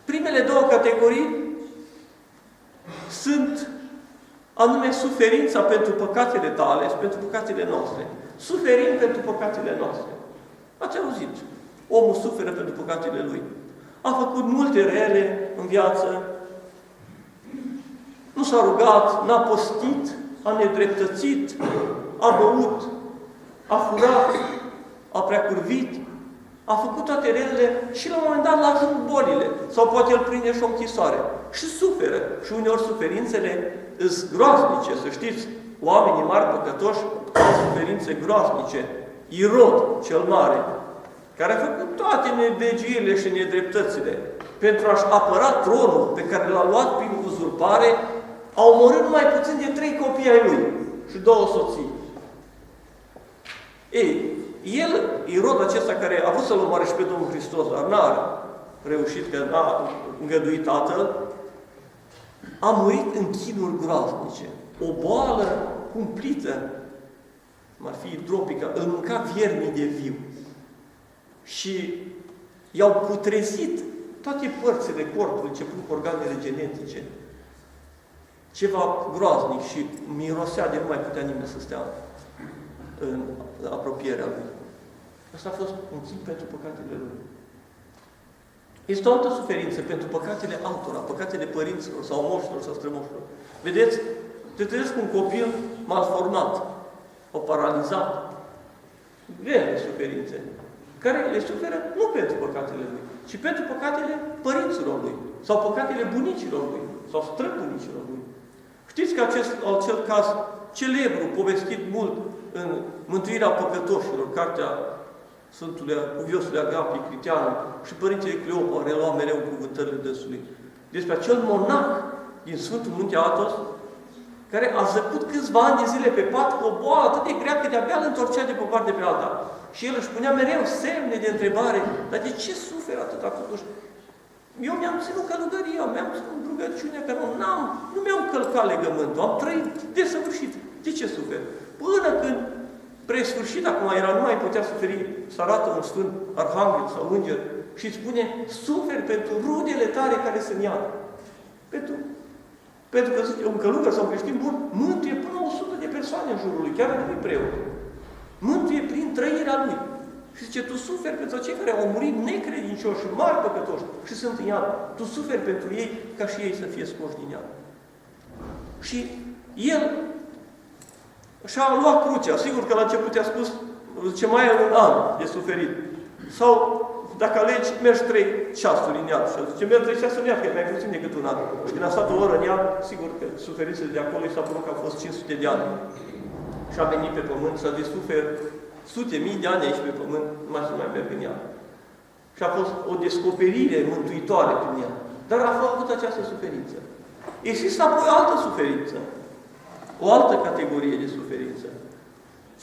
[SPEAKER 6] Primele două categorii sunt anume suferința pentru păcatele tale și pentru păcatele noastre. Suferim pentru păcatele noastre. Ați auzit? Omul suferă pentru păcatele lui. A făcut multe rele în viață, nu s-a rugat, n-a postit, a nedreptățit, a băut, a furat, a preacurvit, a făcut toate relele și la un moment dat l-a ajung bolile. Sau poate îl prinde și o închisoare. Și suferă. Și uneori suferințele sunt groaznice, să știți. Oamenii mari păcătoși au suferințe groaznice. Irod, cel mare, care a făcut toate nedegiile și nedreptățile pentru a-și apăra tronul pe care l-a luat prin uzurpare, a omorât numai puțin de 3 copii ai lui și 2 soții. Ei, Irod acesta care a vrut să-L omoare și pe Domnul Hristos, dar n-a reușit, că n-a îngăduit Tatăl, a murit în chinuri groaznice. O boală cumplită, cum ar fi hidropica, îl mânca viermii de viu. Și i-au putrezit toate părțile corpului, începând cu organele genetice. Ceva groaznic și mirosea de nu mai putea nimeni să stea în apropierea lui. Asta a fost un timp pentru păcatele lui. Este o altă suferință pentru păcatele altora, păcatele părinților sau moșilor sau strămoșilor. Vedeți? Te trezesc cu un copil malformat, o paralizat, grele suferințe, care le suferă nu pentru păcatele lui, ci pentru păcatele părinților lui, sau păcatele bunicilor lui, sau străbunicilor lui. Știți că acel caz celebru, povestit mult în Mântuirea păcătoșilor, cartea Sfântului Cuviosului Agapie Criteanu și Părintele Cleopa relua mereu cuvântările dânsului, despre acel monah din Sfântul Munte Athos, care a zăcut câțiva ani de zile pe pat cu o boală atât de grea că de-abia îl întorcea de pe o parte pe alta. Și el își punea mereu semne de întrebare, dar de ce suferă atâta totuși? Eu mi-am ținut călugăria, mi-am ținut rugăciunea, că nu mi-am călcat legământul, am trăit desăvârșit. De ce sufer? Până când, presfârșit, acum era, nu mai putea suferi, să arată un sfânt arhanghel sau înger și îi spune, suferi pentru rudele tale care sunt iad. Pentru că zice, un călugăr sau un creștin bun mântuie până 100 de persoane în jurul lui, chiar dacă nu-i preot. Mântuie prin trăirea lui. Și zice, tu suferi pentru cei care au murit necredincioși și mari păcătoși și sunt în iad. Tu suferi pentru ei ca și ei să fie scoși din iad. Și el și-a luat crucea. Sigur că la început i-a spus, zice, mai e un an de suferit. Sau, dacă alegi, mergi 3 ceasuri în iad. Și zice, mergi 3 ceasuri în iad, că e mai puțin decât un an. Și când a stat o oră în iad, sigur că suferințele de acolo i s-a părut că au fost 500 de ani. Și a venit pe pământ să desuferi sute mii de ani aici pe pământ, numai să mai merg în iad. Și a fost o descoperire mântuitoare prin ea. Dar a făcut această suferință. Există apoi o altă suferință. O altă categorie de suferință.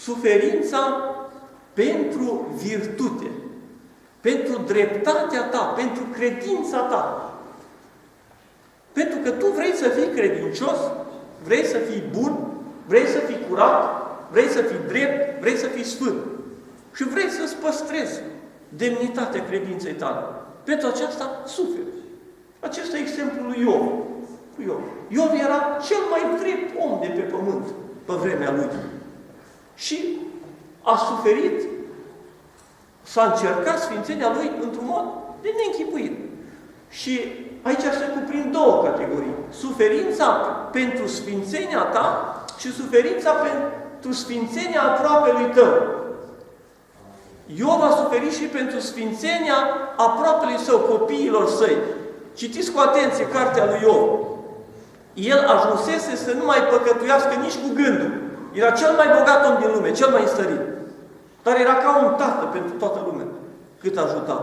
[SPEAKER 6] Suferința pentru virtute. Pentru dreptatea ta, pentru credința ta. Pentru că tu vrei să fii credincios, vrei să fii bun, vrei să fii curat, vrei să fii drept, vrei să fii sfânt. Și vrei să-ți păstrezi demnitatea credinței tale. Pentru aceasta suferi. Acesta e exemplul lui Iov. Iov era cel mai drept om de pe pământ pe vremea lui. Și a suferit, s-a încercat sfințenia lui într-un mod de neînchipuit. Și aici se cuprind două categorii. Suferința pentru sfințenia ta și suferința pentru sfințenia aproapelui tău. Iov a suferit și pentru sfințenia aproapelui său, copiilor săi. Citiți cu atenție cartea lui Iov. El ajunsese să nu mai păcătuiască nici cu gândul. Era cel mai bogat om din lume, cel mai înstărit. Dar era ca un tată pentru toată lumea, cât ajuta.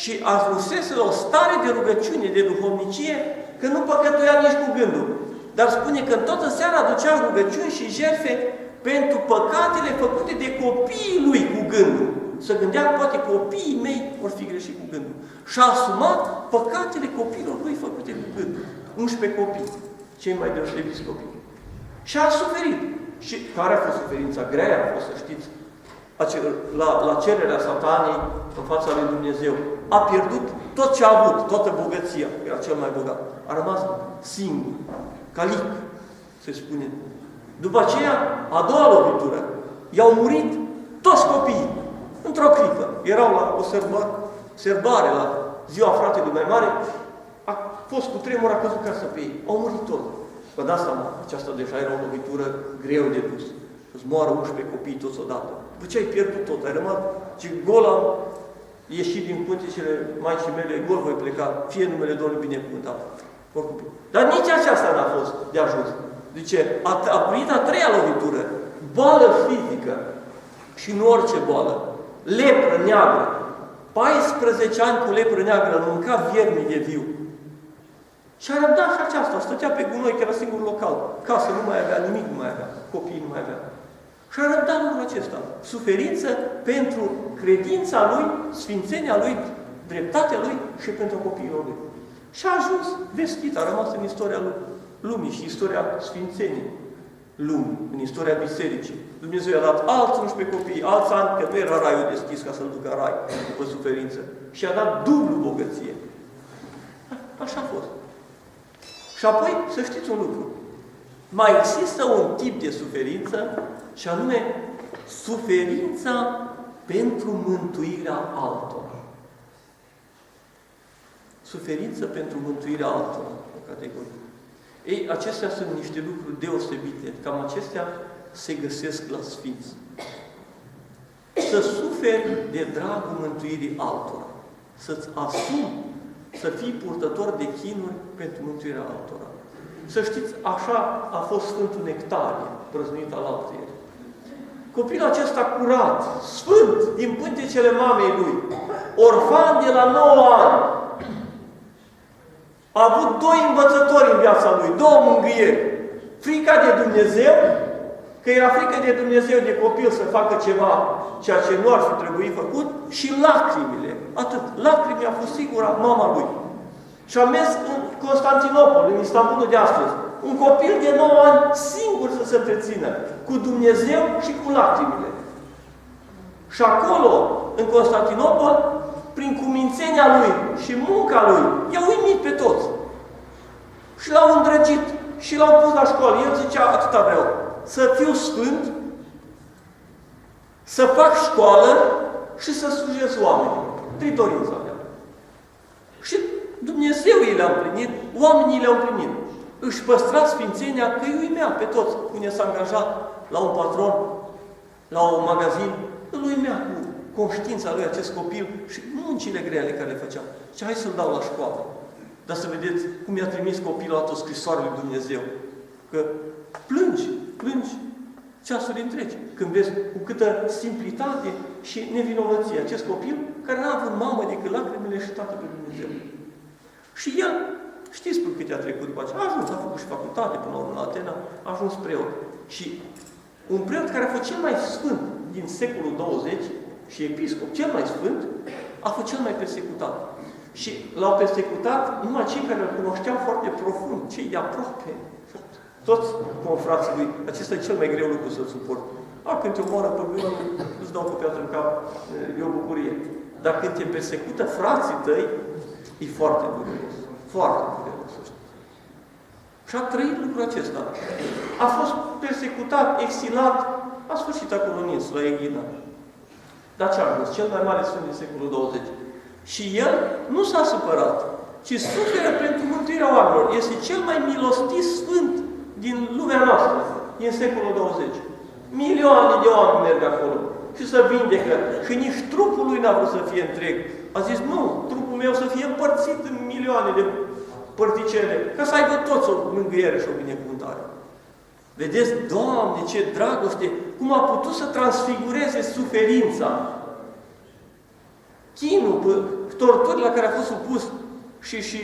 [SPEAKER 6] Și ajunsese la o stare de rugăciune, de duhovnicie, că nu păcătuia nici cu gândul. Dar spune că în toată seara aducea rugăciuni și jertfe pentru păcatele făcute de copiii lui cu gândul. Să gândea că poate copiii mei vor fi greșit cu gândul. Și a asumat păcatele copiilor lui făcute cu gândul. 11 copii, cei mai deosebiți copii. Și a suferit. Și care a fost suferința? Grea a fost, să știți, la cererea Satanei în fața lui Dumnezeu. A pierdut tot ce a avut, toată bogăția. Era cel mai bogat. A rămas singur, calic, se spune. După aceea, a doua lovitură, i-au murit toți copiii. Într-o clipă. Erau la o sărbare la ziua fratelui mai mare, a fost cu tremur, a căzut casă pe ei. Au murit toți. Vă dați seama, aceasta deja era o lovitură greu de dus. Îți moară 11 copii toți odată. După ce ai pierdut tot, ai rămas, ce gol am ieșit din pântecele maicii mele, gol voi pleca, fie numele Domnului binecuvântat. Dar nici aceasta n-a fost de ajuns. Zice, a primit a treia lovitură, boală fizică și nu orice boală, lepră neagră. 14 ani cu lepră neagră, mânca viermi de viu. Și a răbdat și aceasta, stătea pe gunoi, că era singur local. Casă nu mai avea, nimic nu mai avea, copiii nu mai avea. Și a răbdat lucrul acesta. Suferință pentru credința lui, sfințenia lui, dreptatea lui și pentru copiilor lui. Și a ajuns vestit, a rămas în istoria lumii și istoria sfințeniei lumii, în istoria bisericii. Dumnezeu i-a dat alți 11 copii, alți ani, că nu era raiul deschis ca să-l ducă în rai după suferință. Și a dat dublu bogăție. Așa a fost. Și apoi, să știți un lucru. Mai există un tip de suferință, și anume suferința pentru mântuirea altora. Suferință pentru mântuirea altora, o categorie. Ei, acestea sunt niște lucruri deosebite. Cam acestea se găsesc la Sfinți. Să suferi de dragul mântuirii altora. Să-ți asumi, să fii purtător de chinuri pentru mântuirea altora. Să știți, așa a fost Sfântul Nectarie, prăznuit al altăieri. Copilul acesta curat, sfânt, din pântecele mamei lui, orfan de la 9 ani, a avut 2 învățători în viața lui, 2 mângâieri. Frica de Dumnezeu, că era frică de Dumnezeu de copil să facă ceva, ceea ce nu ar fi trebuit făcut, și lacrimile. Atât. Lacrimile a fost sigura mama lui. Și a mers în Constantinopol, în Istanbulul de astăzi. Un copil de 9 ani singur să se întrețină, cu Dumnezeu și cu lacrimile. Și acolo, în Constantinopol, prin cumințenia lui și munca lui, i-a uimit pe toți. Și l-au îndrăgit și l-au pus la școală. El zicea, atâta vreau, să fiu sfânt, să fac școală și să slujesc oamenii. 3 dorințe avea. Și Dumnezeu i le-a împlinit, oamenii le-au împlinit. Își păstra sfințenia că îi uimea pe toți. Când s-a angajat la un patron, la un magazin, îl uimea cu conștiința lui acest copil și muncile grele care le făcea. Și hai să-l dau la școală. Dar să vedeți cum i-a trimis copilul la o scrisoare lui Dumnezeu. Că plângi ceasuri întregi. Când vezi cu câtă simplitate și nevinovăție acest copil care n-a avut mamă decât lacrimile și tată pe Dumnezeu. Și el, știți pe câte a trecut după aceea, a ajuns, a făcut și facultate până la urmă la Atena, a ajuns preot. Și un preot care a fost cel mai sfânt din secolul 20 și episcop, cel mai sfânt, a fost cel mai persecutat. Și l-au persecutat numai cei care îl cunoșteau foarte profund, cei de aproape. Toți confrații lui, acesta e cel mai greu lucru să-l suport. Când te omoară pe gândul, îți dau cu piatră în cap, e o bucurie. Dar când te persecută frații tăi, e foarte dureros. Foarte dureros. Și a trăit lucrul acesta. A fost persecutat, exilat, a sfârșit acolo în insula Eghina. Dar ce a fost? Cel mai mare sfânt din secolul 20. Și el nu s-a supărat, ci suferă pentru mântuirea oamenilor. Este cel mai milostiv sfânt din lumea noastră, din secolul 20. Milioane de oameni merg acolo și să vindecă. Și nici trupul lui n-a vrut să fie întreg. A zis, nu, trupul meu să fie împărțit în milioane de părticele, ca să aibă toți o mângâiere și o binecuvântare. Vedeți, Doamne, ce dragoste! Cum a putut să transfigureze suferința, chinul, torturile la care a fost supus și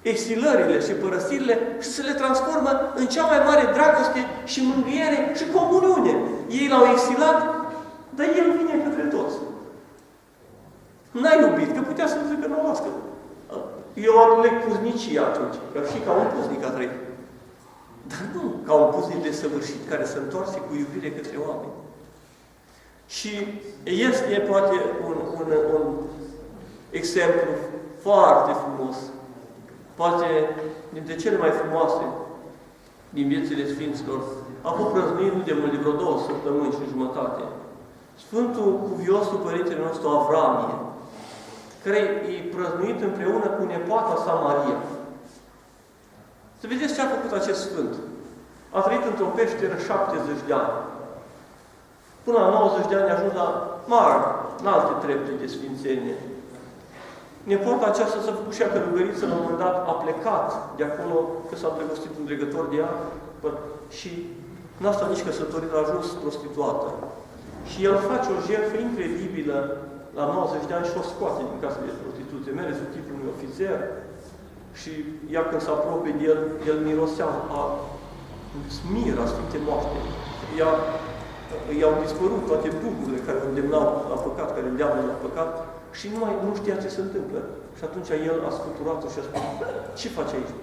[SPEAKER 6] exilările și părăsirile și să le transformă în cea mai mare dragoste și mângâiere și comuniune. Ei l-au exilat, dar el vine către toți. N-a iubit, că putea să zică, nu lasă. Eu aleg puznicie atunci, că și ca un puznic a trăit. Dar nu ca un puznic desăvârșit care se întoarce cu iubire către oameni. Și este poate un exemplu foarte frumos, poate dintre cele mai frumoase din viețile Sfinților. A fost prăznuit nu de mult, de vreo 2 săptămâni și jumătate. Sfântul Cuviosul Părintele nostru Avramie, care e prăznuit împreună cu nepoata sa Maria. Să vedeți ce a făcut acest Sfânt. A trăit într-o peșteră 70 de ani. Până la 90 de ani a ajuns la mari, în alte trepte de sfințenie. Nepoata aceasta s-a făcut și ea călugăriță, la un moment dat a plecat de acolo, că s-a îndrăgostit un dregător de ea și n-a stat nici căsătorit, a ajuns prostituată. Și el face o jertfă incredibilă la 90 de ani și o scoate din casă de prostituție. Merge sub tipul unui ofițer și ea când se apropie de el, el mirosea a smira Sfinte Moaște. Ea i-au dispărut toate duhurile care îl îndemnau la păcat, care îl îndeamnă la păcat și nu știa ce se întâmplă. Și atunci el a scuturat-o și a spus, ce faci aici?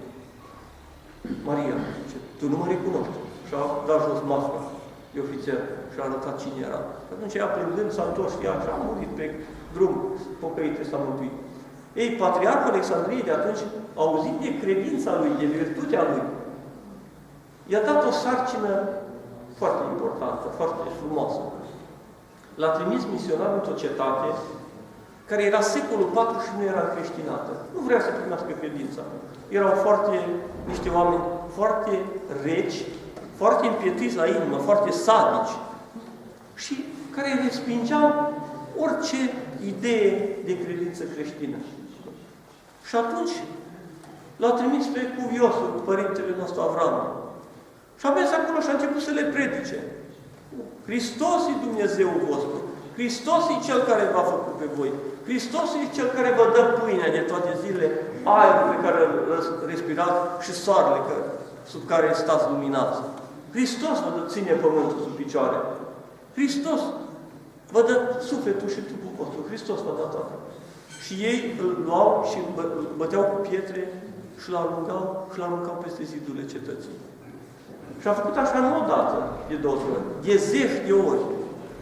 [SPEAKER 6] Maria, zice, tu nu mă recunoști. Și a dat jos masca de ofițer și a arătat cine era. Și atunci ea plângând s-a întors ea și a murit pe drum, pocăite s-a mântuit. Ei, Patriarhul Alexandriei de atunci, auzit de credința lui, de virtutea lui, i-a dat o sarcină foarte importantă, foarte frumoasă. L-a trimis misionar într-o cetate care era secolul IV și nu era creștinată. Nu vrea să primească credința. Erau niște oameni foarte reci, foarte împietiți la inimă, foarte sadici și care respingeau orice idee de credință creștină. Și atunci l-a trimis pe cuviosul părintele nostru Avram. Și a mers acolo și a început să le predice. Hristos e Dumnezeul vostru. Hristos e Cel care v-a făcut pe voi. Hristos e Cel care vă dă pâinea de toate zilele, aerul pe care îl respirați și soarele sub care stați luminați. Hristos vă ține pământul sub picioare. Hristos vă dă sufletul și trupul vostru. Hristos vă dă toate. Și ei îl luau și îl băteau cu pietre și l aruncau peste zidurile cetății. Și a făcut așa nu odată, de 2 ori, de 10 de ori.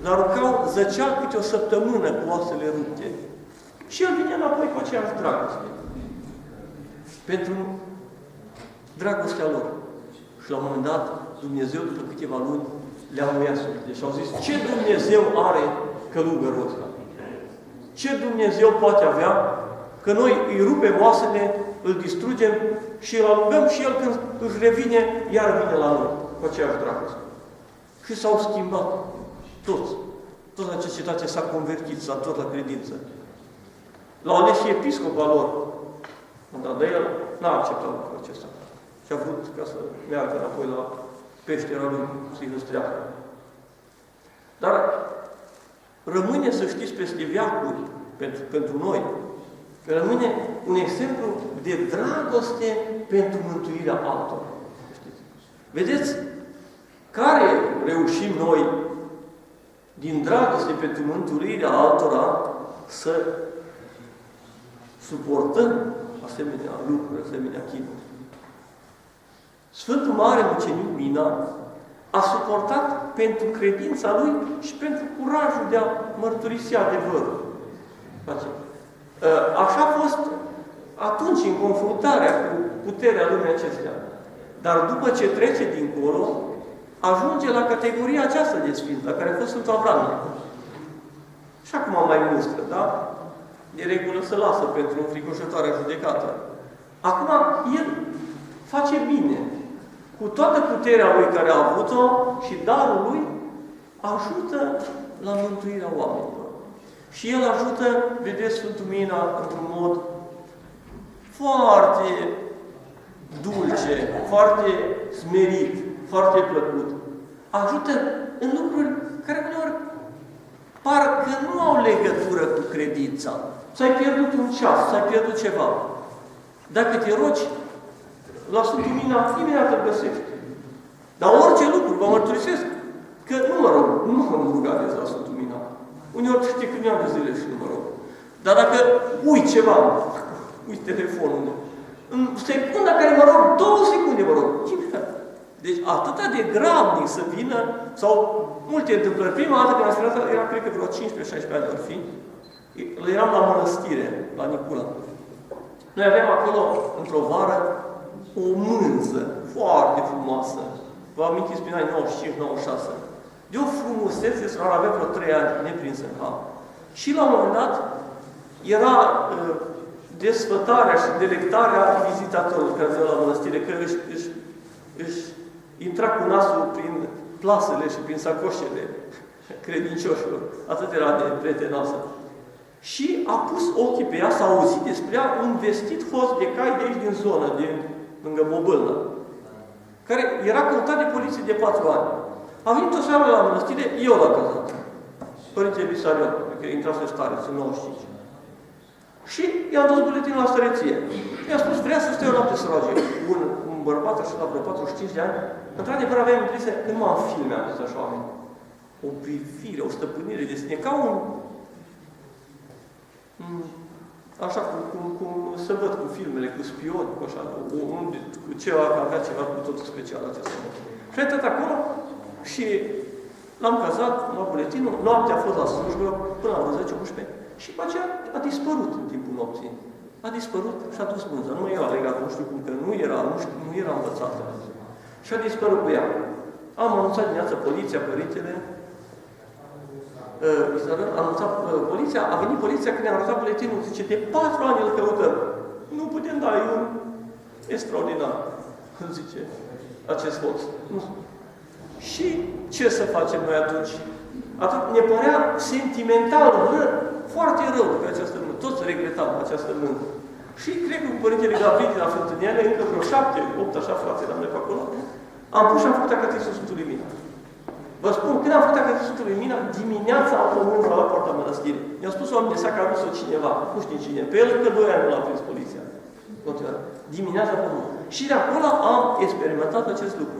[SPEAKER 6] L-aruncau, zăcea câte o săptămână cu oasele rupte. Și el vine înapoi cu aceeași dragoste. Pentru dragostea lor. Și la un moment dat, Dumnezeu, după câteva luni, le-a muiat suflete și au zis, ce Dumnezeu are călugărul ăsta? Ce Dumnezeu poate avea că noi îi rupem oasele, îl distrugem și îl alungăm și el când își revine, iar vine la noi cu aceeași dragoste. Și s-au schimbat toți. Toată această cetate s-a convertit, s-a tot la credință. L-au ales și episcopa lor. Dar el n-a acceptat lucrul acesta. Și a vrut ca să meargă înapoi la peștera lui să-i răstreacă. Dar rămâne, să știți, peste veacuri, pentru noi, rămâne un exemplu de dragoste pentru mântuirea altora. Știți? Vedeți? Care reușim noi, din dragoste pentru mântuirea altora, să suportăm asemenea lucruri, asemenea chinuri. Sfântul Mare Mucenic Mina a suportat pentru credința lui și pentru curajul de a mărturisi adevărul. Așa a fost atunci în confruntarea cu puterea lumii acestea. Dar după ce trece dincolo, ajunge la categoria aceasta de sfânt, la care a fost Sfântul Avram. Și acum mai mustră, da? De regulă se lasă pentru înfricoșătoarea judecată. Acum el face bine. Cu toată puterea lui care a avut-o și darul lui, ajută la mântuirea oamenilor. Și el ajută, vedeți, Sfântul Mina, într-un mod foarte dulce, foarte smerit, foarte plăcut. Ajută în lucruri care uneori parcă nu au legătură cu credința. Ți-ai pierdut un ceas, ți-ai pierdut ceva. Dacă te rogi, la Sfântul Mina, imediat îl găsești. Dar orice lucru, vă mărturisesc, că nu mă rog, nu mă rugați la Sfântul Mina. Uneori știi că mi-am de zile și nu mă rog. Dar dacă uiți ceva, uiți telefonul, în secunda care mă rog, 2 secunde mă rog. Deci atâta de grabnic să vină, sau multe întâmplări. Prima dată când am spus asta, era, cred că vreo 15-16 ani ar fi, eram la mănăstire, la Nicula. Noi aveam acolo, într-o vară, o mânză foarte frumoasă. Vă amintiți prin anii 95-96. De o frumusețe, ar avea vreo 3 ani neprinsă în ham. Și la un moment dat era desfătarea și delectarea vizitatorului care venea la mănăstire, că își intra cu nasul prin plasele și prin sacoșele credincioșilor. Atât era de prietenoasă. Și a pus ochii pe ea, s-a auzit despre ea un vestit host de cai de aici din zonă, lângă Bobâlnă, care era căutat de poliție de 4 ani. A venit o seară la mănăstire, eu l-am căzat. Părinte Bisarion, că intrase stare, sunt 95. Și i-am dus buletinul la stăreție. I-a spus, vrea să stea o noapte să roage. Un bărbat așa la vreo 45 de ani, într-adevăr aveam impresia că nu am filme atâți așa oameni. o privire, o stăpânire de sine, ca așa cum se văd cu filmele, cu spioni, cu așa, cu ceva, că avea ceva cu totul special acesta. Și a intrat acolo și l-am cazat, la buletinul, noaptea a fost la slujbă, până la 10-11, și după aceea a dispărut în timpul nopții. A dispărut și a dus mânza. Nu eu a legat, nu știu cum, că nu era învățată. Și a dispărut cu ea. Am anunțat dimineața poliția, părintele, a anunțat poliția, a venit poliția când ne-a arătat buletinul, zice, de 4 ani îl căutăm. Nu putem da, e un extraordinar, zice acest hoț. Și ce să facem noi atunci? Atunci ne părea sentimental, foarte rău pe această mână. Toți regretam această mână. Și cred că cu Părintele Gavril de la Fântâniane, încă vreo 7-8 așa frați eram noi pe acolo, am pus și am făcut acatistul Sfântului Mina. Vă spun, când am făcut acatistul Sfântului Mina, dimineața am pământ la poarta mănăstirii. Mi-a spus oamenii de că a adus-o cineva, nu știu cine, pe el încă 2 ani nu l-a prins poliția. Dimineața pământ. Și de acolo am experimentat acest lucru.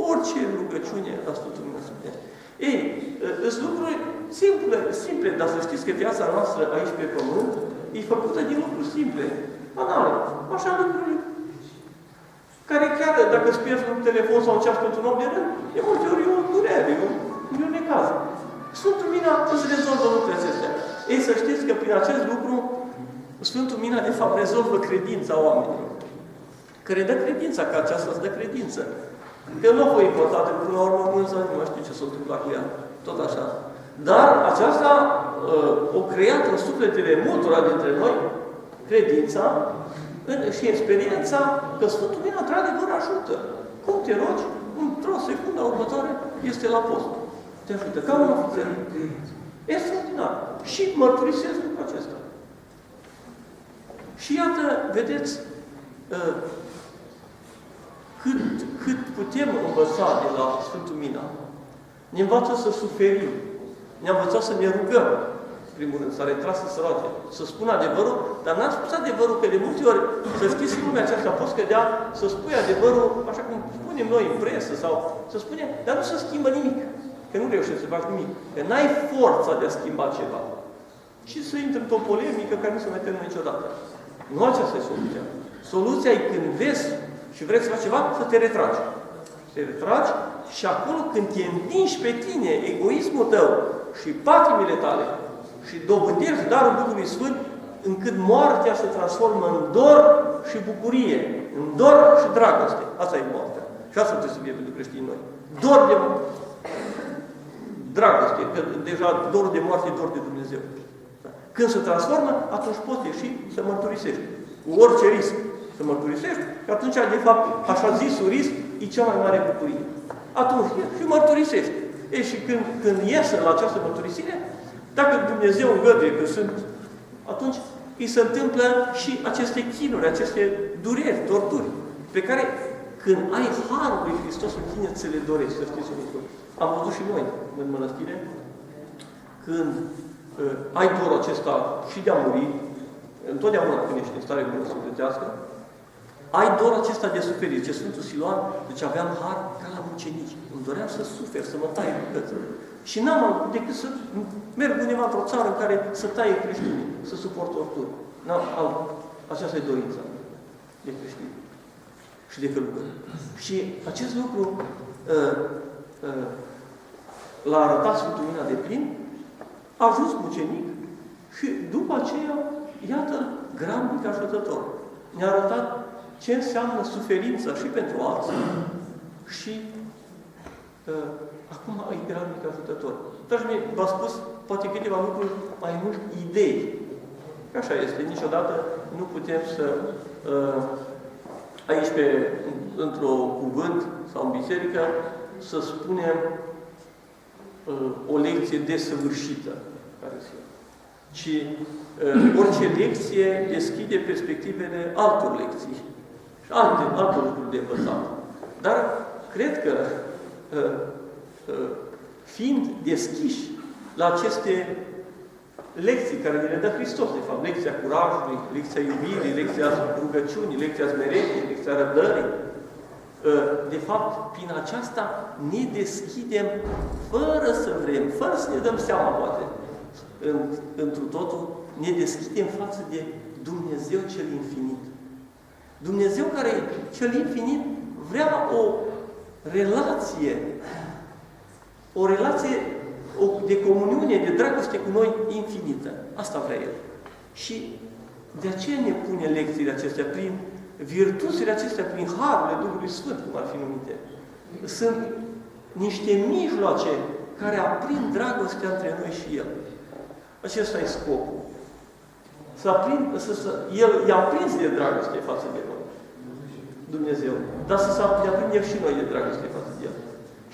[SPEAKER 6] Orice rugăciune la Sfântul Mina Sfântește. Ei, sunt lucruri simple, dar să știți că viața noastră aici pe pământ e făcută din lucruri simple, banale, așa lucruri care chiar dacă îți pierzi un telefon sau un ceas pentru un om de rând, de multe ori e o durere, e un necaz. Sfântul Mina îți rezolvă lucrurile acestea. Ei, să știți că prin acest lucru Sfântul Mina, de fapt, rezolvă credința oamenilor. Care dă credința, că aceasta îți dă credință. Că nu a fost importată până la urmă mânză, nu mai știu ce s-a întâmplat cu ea, tot așa. Dar aceasta o creat în sufletele multora dintre noi credința și experiența că Sfântul Mina, într-adevăr, ajută. Cum te rogi, într-o secundă următoare, este la post. Te ajută, ca un ofițer. Extraordinar. Și mărturisesc lucrul acesta. Și iată, vedeți, cât putem învăța de la Sfântul Mina. Ne învață să suferim. Ne-a învățat să ne rugăm. Primul rând, s-a retras să se roage. Să spună adevărul, dar n-a spus adevărul, că de multe ori, să știți în lumea aceasta, poți cădea să spui adevărul, așa cum spunem noi în presă, sau să spunem, dar nu se schimbă nimic. Că nu reușești să faci nimic. Că n-ai forța de a schimba ceva. Și să intri într-o polemică care nu se mai termină niciodată. Nu aceasta e soluția. Soluția e când vezi și vrei să faci ceva, să te retragi. Te retragi și acolo când te întingi pe tine, egoismul tău și patimile tale și dobândești darul Duhului Sfânt, încât moartea se transformă în dor și bucurie, în dor și dragoste. Asta e moartea. Și asta trebuie să fie pentru creștinii noi. Dor de dragoste, că deja dorul de moarte e dor de Dumnezeu. Când se transformă, atunci poți ieși să mărturisești. Cu orice risc să mărturisești, că atunci, de fapt, așa zisul risc e cea mai mare bucurie. Atunci și mărturisești. E, și când iese la această mărturisire, dacă Dumnezeu îngăduie că sunt, atunci îi se întâmplă și aceste chinuri, aceste dureri, torturi, pe care când ai Harul lui Hristos în tine, ți le dorești, să știți un lucru. Am văzut și noi în mănăstire, când ai dorul acesta și de a muri, întotdeauna când ești în stare bună sufletească, ai dorul acesta de suferire. Ce Sfântul Siluan, deci aveam har ca la mucenici. Îmi doream să sufer, să mă taie bucățele. Și n-am decât să merg undeva într-o țară în care să taie creștinii, să suport torturi. Aceasta e dorința de creștini și de călugări. Și acest lucru l-a arătat Sfântul Mina de plin, a ajuns mucenic și după aceea, iată, grabnic ajutător. Ne-a arătat ce înseamnă suferința și pentru alții și acum e grabnic ajutător. Dragii mei, v-am spus poate câteva lucruri mai mult idei. Așa este. Niciodată nu putem să aici într-o cuvânt sau în biserică să spunem o lecție desăvârșită. Ci orice lecție deschide perspectivele altor lecții și alte lucruri de învățat. Dar cred că fiind deschiși la aceste lecții care ne le dă Hristos, de fapt, lecția curajului, lecția iubirii, lecția rugăciunii, lecția smereniei, lecția răbdării, De fapt, prin aceasta ne deschidem fără să vrem, fără să ne dăm seama, poate, întru totul, ne deschidem față de Dumnezeu cel infinit. Dumnezeu care e cel infinit vrea o relație de comuniune, de dragoste cu noi infinită. Asta vrea El. Și de aceea ne pune lecțiile acestea, prin virtuțile acestea, prin harurile Duhului Sfânt, cum ar fi numite. Sunt niște mijloace care aprind dragostea între noi și El. Acesta e scopul. El i-a prins de dragoste față de noi, Dumnezeu, dar să ne aprindem și noi de dragoste față de El.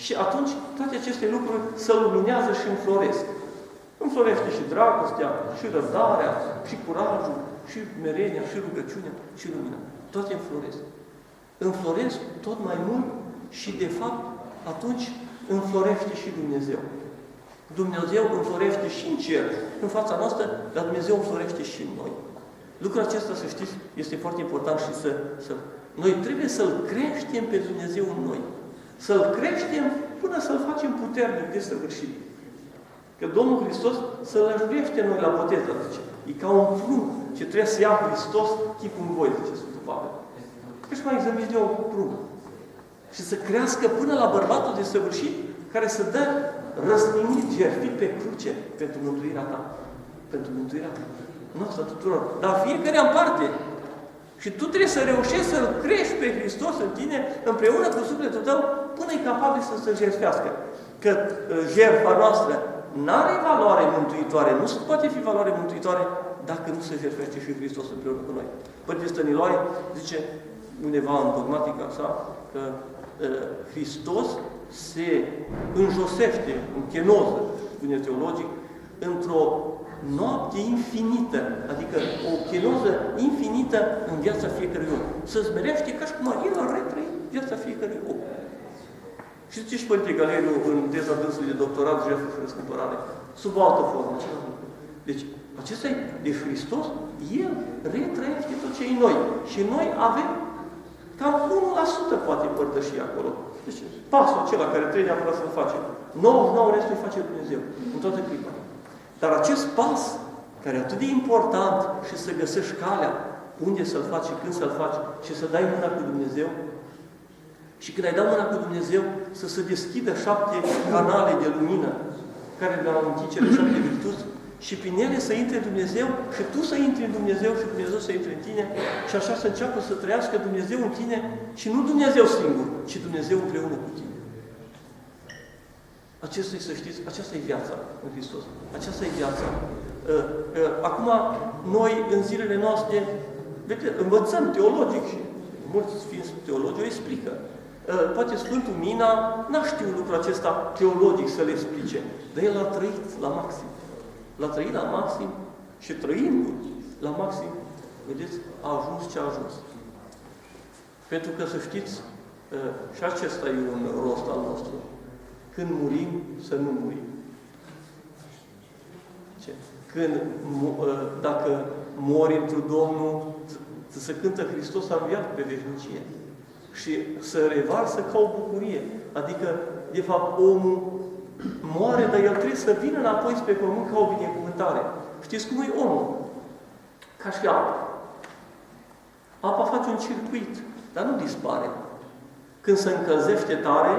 [SPEAKER 6] Și atunci toate aceste lucruri se luminează și înfloresc. Înflorește și dragostea, și răbdarea, și curajul, și merenia, și rugăciunea, și lumina. Toate înfloresc. Înfloresc tot mai mult și, de fapt, atunci înflorește și Dumnezeu. Dumnezeu înflorește și în cer, în fața noastră, dar Dumnezeu înflorește și în noi. Lucrul acesta, să știți, este foarte important și noi trebuie să-L creștem pe Dumnezeu în noi. Să-L creștem până să-L facem puternic de săvârșit. Că Domnul Hristos să-L ajungește noi la botez, zice. E ca un prunc ce trebuie să ia Hristos chipul în voi, zice Sfântul Pavel. Că și mai examinez eu un prunc. Și să crească până la bărbatul de săvârșit care să dă răstignit, jertfit pe cruce pentru mântuirea ta. Pentru mântuirea ta. Noastră tuturor. Dar fiecare în parte. Și tu trebuie să reușești să-L crești pe Hristos în tine, împreună cu sufletul tău, până e capabil să se jertfească. Că jertfa noastră n-are valoare mântuitoare, nu se poate fi valoare mântuitoare dacă nu se jertfește și Hristos împreună cu noi. Părinte Stăniloae zice undeva în dogmatica sa că Hristos se înjosește în chenoză, spune teologic, într-o noapte infinită, adică o chenoză infinită în viața fiecărui om. Se zmerește ca și cum El ar retrăi viața fiecărui om. Și zice și Părinte Galeriu în teza dânsului de doctorat, jertfă și răscumpărare, sub o altă formă. Deci, acesta e de Hristos, El retrăiește tot ce e în noi. Și noi avem cam 1% poate părtășie acolo. Deci, pasul acela care trebuie neapărat să-l facem. 99 restul îi face Dumnezeu, în toată clipa. Dar acest pas, care e atât de important și să găsești calea, unde să-l faci și când să-l faci și să dai mâna cu Dumnezeu, și când ai dat mâna cu Dumnezeu, să se deschidă 7 canale de lumină, care le-au închis cele 7 virtuți, și prin ele să intre Dumnezeu și tu să intri în Dumnezeu și Dumnezeu să intre în tine și așa să înceapă să trăiască Dumnezeu în tine și nu Dumnezeu singur, ci Dumnezeu împreună cu tine. Acesta e, să știți, aceasta e viața în Hristos. Aceasta e viața. Acum, noi, în zilele noastre, învățăm teologic și mulți sfinți teologi o explică. Poate Sfântul Mina n-a știut lucrul acesta teologic să le explice, dar el a trăit la maxim. L-a trăit la maxim și trăind la maxim, vedeți, a ajuns ce a ajuns. Pentru că, să știți, și acesta e un rost al nostru. Când murim, să nu murim. Dacă mori într-un Domnul, să se cântă Hristos a înviat pe veșnicie. Și să revarsă ca o bucurie. Adică, de fapt, omul moare, dar el trebuie să vină înapoi spre pământ ca o binecuvântare. Știți cum e omul? Ca și apa. Apa face un circuit, dar nu dispare. Când se încălzește tare,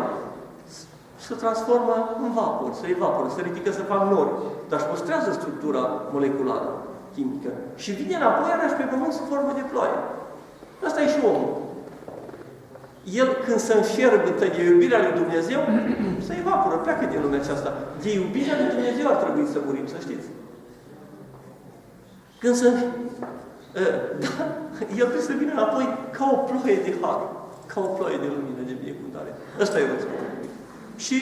[SPEAKER 6] se transformă în vapor, se evaporă, se ridică, se fac nori. Dar își păstrează structura moleculară, chimică. Și vine înapoi, iarăși pe pământ sub formă de ploaie. Asta e și omul. El, când se înfierbântă de iubirea lui Dumnezeu, se evaporă, pleacă din lumea aceasta. De iubirea lui Dumnezeu ar trebui să murim, să știți. Când se... el trebuie să vină înapoi ca o ploaie de har, ca o ploaie de lumină, de binecuvântare. Ăsta e rostul. Și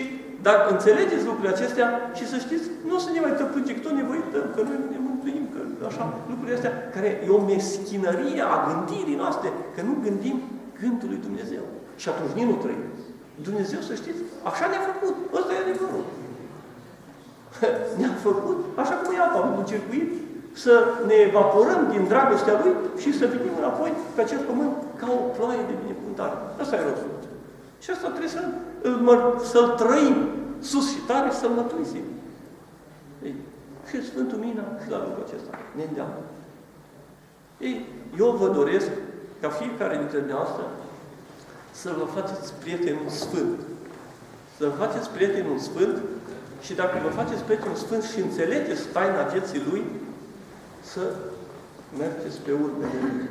[SPEAKER 6] dacă înțelegeți lucrurile acestea și să știți, nu o să ne mai tăpânge, că tot ne văităm, că noi nu ne mântuim, că așa, lucrurile astea, care e o meschinărie a gândirii noastre, că nu gândim gândul lui Dumnezeu. Și atunci nici nu trăim. Dumnezeu, să știți, așa ne-a făcut. Ăsta e adevărul. Ne-a făcut, așa cum e apa, în circuit, să ne evaporăm din dragostea Lui și să venim înapoi pe acest pământ ca o ploaie de binecuvântare. Asta e rostul. Și asta trebuie să-l trăim sus și tare și să-l mărturisim. Și Sfântul Mina și la lucrul acesta ne îndeamnă. Eu vă doresc ca fiecare dintre dumneavoastră să vă faceți prietenul sfânt. Să vă faceți prietenul sfânt și dacă vă faceți prietenul sfânt și înțelegeți taina vieții lui, să mergeți pe urmele lui.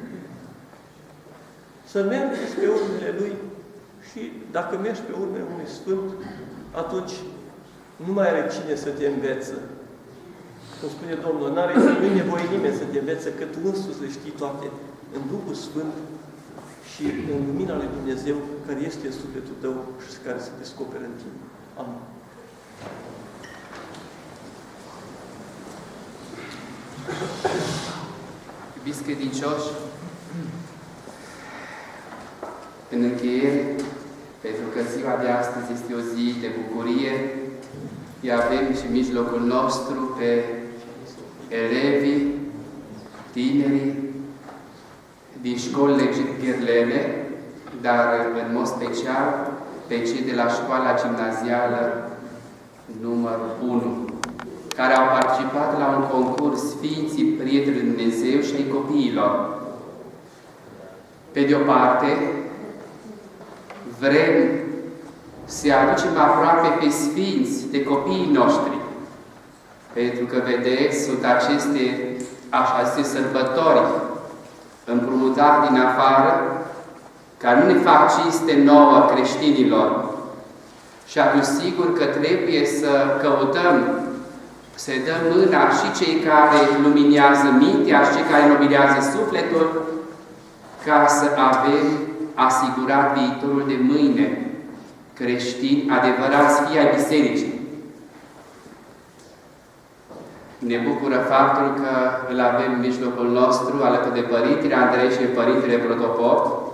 [SPEAKER 6] Să mergeți pe urmele lui și dacă mergi pe urmele unui sfânt, atunci nu mai are cine să te învețe. Cum spune Domnul, nu-i nevoie nimeni să te învețe, că tu însuți le știi toate în Duhul Sfânt și în lumina lui Dumnezeu care este în sufletul tău și care se descoperă în tine. Amin.
[SPEAKER 2] Iubiți credincioși, în încheiere, pentru că ziua de astăzi este o zi de bucurie, îi avem și în mijlocul nostru pe elevii, tinerii din școlile Ghirlele, dar în mod special pe cei de la școala gimnazială numărul 1, care au participat la un concurs Sfinții Prieteni lui Dumnezeu și ai copiilor. Pe de o parte, vrem să aducem aproape pe sfinți de copiii noștri, pentru că, vedeți, sunt aceste sărbători împrumutate din afară, care nu ne fac cinste nouă creștinilor. Și atunci, sigur că trebuie să căutăm, să dăm mâna și cei care luminează mintea și cei care nobilează sufletul, ca să avem asigurat viitorul de mâine, creștini adevărați, fii ai bisericii. Ne bucură faptul că îl avem în mijlocul nostru, alături de Părintele Andrei și de Părintele Protopop,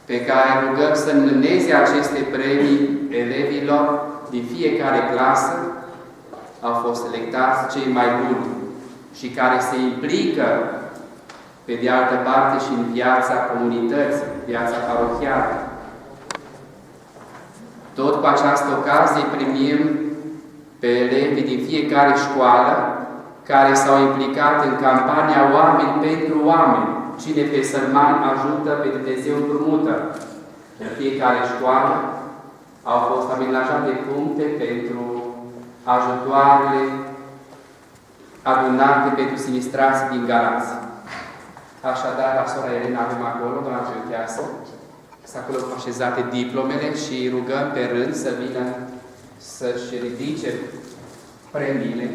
[SPEAKER 2] pe care rugăm să înmâneze aceste premii elevilor din fiecare clasă. Au fost selectați cei mai buni și care se implică, pe de altă parte, și în viața comunității, viața parohială. Tot cu această ocazie primim pe elevii din fiecare școală care s-au implicat în campania Oameni pentru Oameni. Cine pe sărmani ajută, pe Dumnezeu împrumută. În fiecare școală au fost amenajate puncte pentru ajutoarele adunate pentru sinistrații din Galați. Așadar, la sora Elena avem acolo, doamna Preoteasă, sunt acolo așezate diplomele și rugăm pe rând să vină să-și ridice premiile.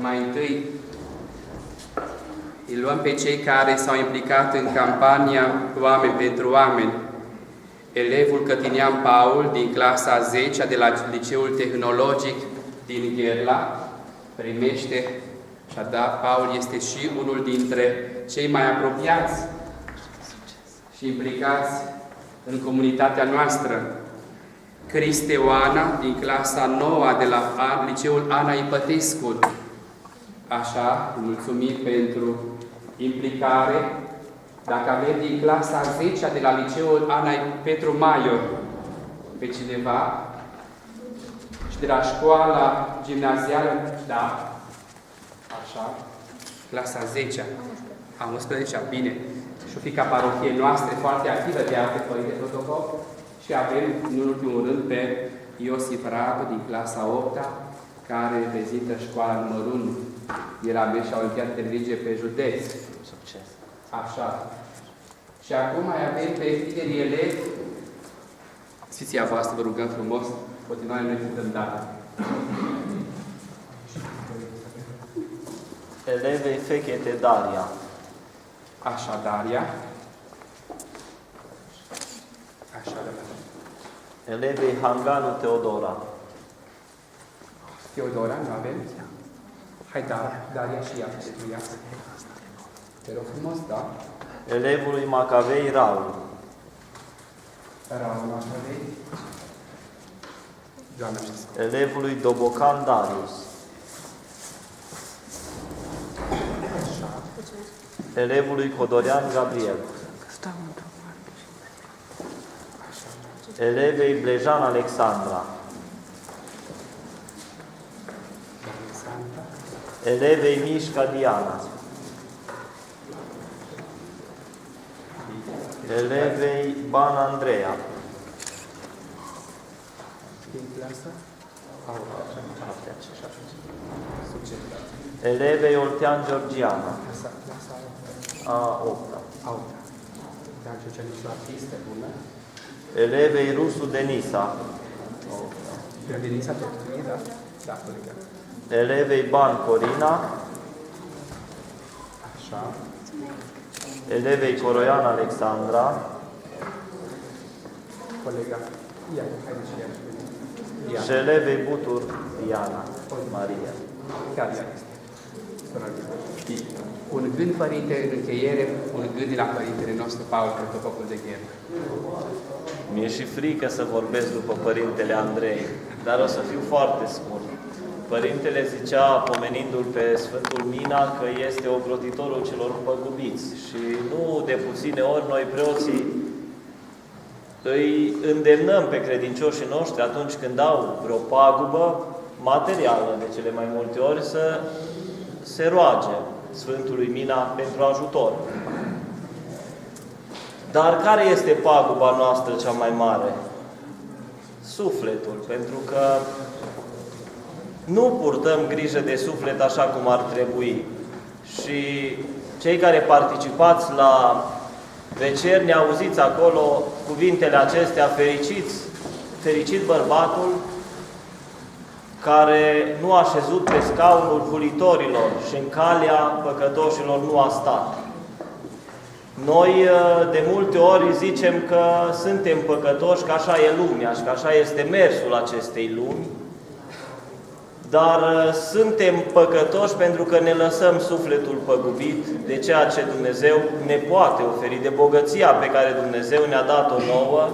[SPEAKER 2] Mai întâi, îi luăm pe cei care s-au implicat în campania Oameni pentru Oameni. Elevul Cătinian Paul, din clasa 10 de la Liceul Tehnologic din Gherla, primește, și Paul este și unul dintre cei mai apropiați și implicați în comunitatea noastră. Criste Oana, din clasa 9 de la Liceul Ana Ipătescu. Așa, mulțumim pentru implicare. Dacă avem din clasa 10 de la Liceul Ana Petru Maior pe cineva și de la școala gimnazială, da, așa, clasa 10 a 11, bine, și o fi ca parohie noastră foarte activă de alte Părinte Protopop. Și avem, în ultimul rând, pe Iosif Radu din clasa 8-a, care reprezintă școala numărul 1. El a mers și a Olimpiat de religie pe județ. Succes! Așa. Și acum mai avem pe tinerii elevi. Sfiția voastră, vă rugăm frumos, continuare noi cântăm data.
[SPEAKER 3] Elevei Fechete Daria.
[SPEAKER 2] Așa, Daria. Așa, Daria.
[SPEAKER 3] Elevei Hanganu Teodora.
[SPEAKER 2] Teodora, nu avem? Hai, Daria și ea, pentru ea. Te rog frumos, da?
[SPEAKER 3] Elevului Macavei Raul.
[SPEAKER 2] Raul Macavei. Doamne știți.
[SPEAKER 3] Elevului Dobocan Darius.
[SPEAKER 2] Așa.
[SPEAKER 3] elevului Hodorian Gabriel, elevei Blejan Alexandra, elevei Mișca Diana, elevei Bana Andreea, elevei Oltean Georgiana, a 8-a, elevei Rusu Denisa, elevei Ban Corina, elevei Coroian Alexandra, și elevei Butur Diana Maria.
[SPEAKER 2] Un gând, Părinte, în încheiere, un gând de la Părintele nostru, Paul, protopopul de Gheră.
[SPEAKER 3] Mi-e și frică să vorbesc după Părintele Andrei, dar o să fiu foarte scurt. Părintele zicea, pomenindu-l pe Sfântul Mina, că este ocrotitorul celor păgubiți și nu de puține ori noi preoții îi îndemnăm pe credincioșii noștri atunci când au vreo pagubă materială, de cele mai multe ori, să se roage Sfântului Mina pentru ajutor. Dar care este paguba noastră cea mai mare? Sufletul, pentru că nu purtăm grijă de suflet așa cum ar trebui. Și cei care participați la vecerni, auziți acolo cuvintele acestea, fericit bărbatul care nu a șezut pe scaunul hulitorilor și în calea păcătoșilor nu a stat. Noi de multe ori zicem că suntem păcătoși, că așa e lumea și că așa este mersul acestei lumi, dar suntem păcătoși pentru că ne lăsăm sufletul păgubit de ceea ce Dumnezeu ne poate oferi, de bogăția pe care Dumnezeu ne-a dat-o nouă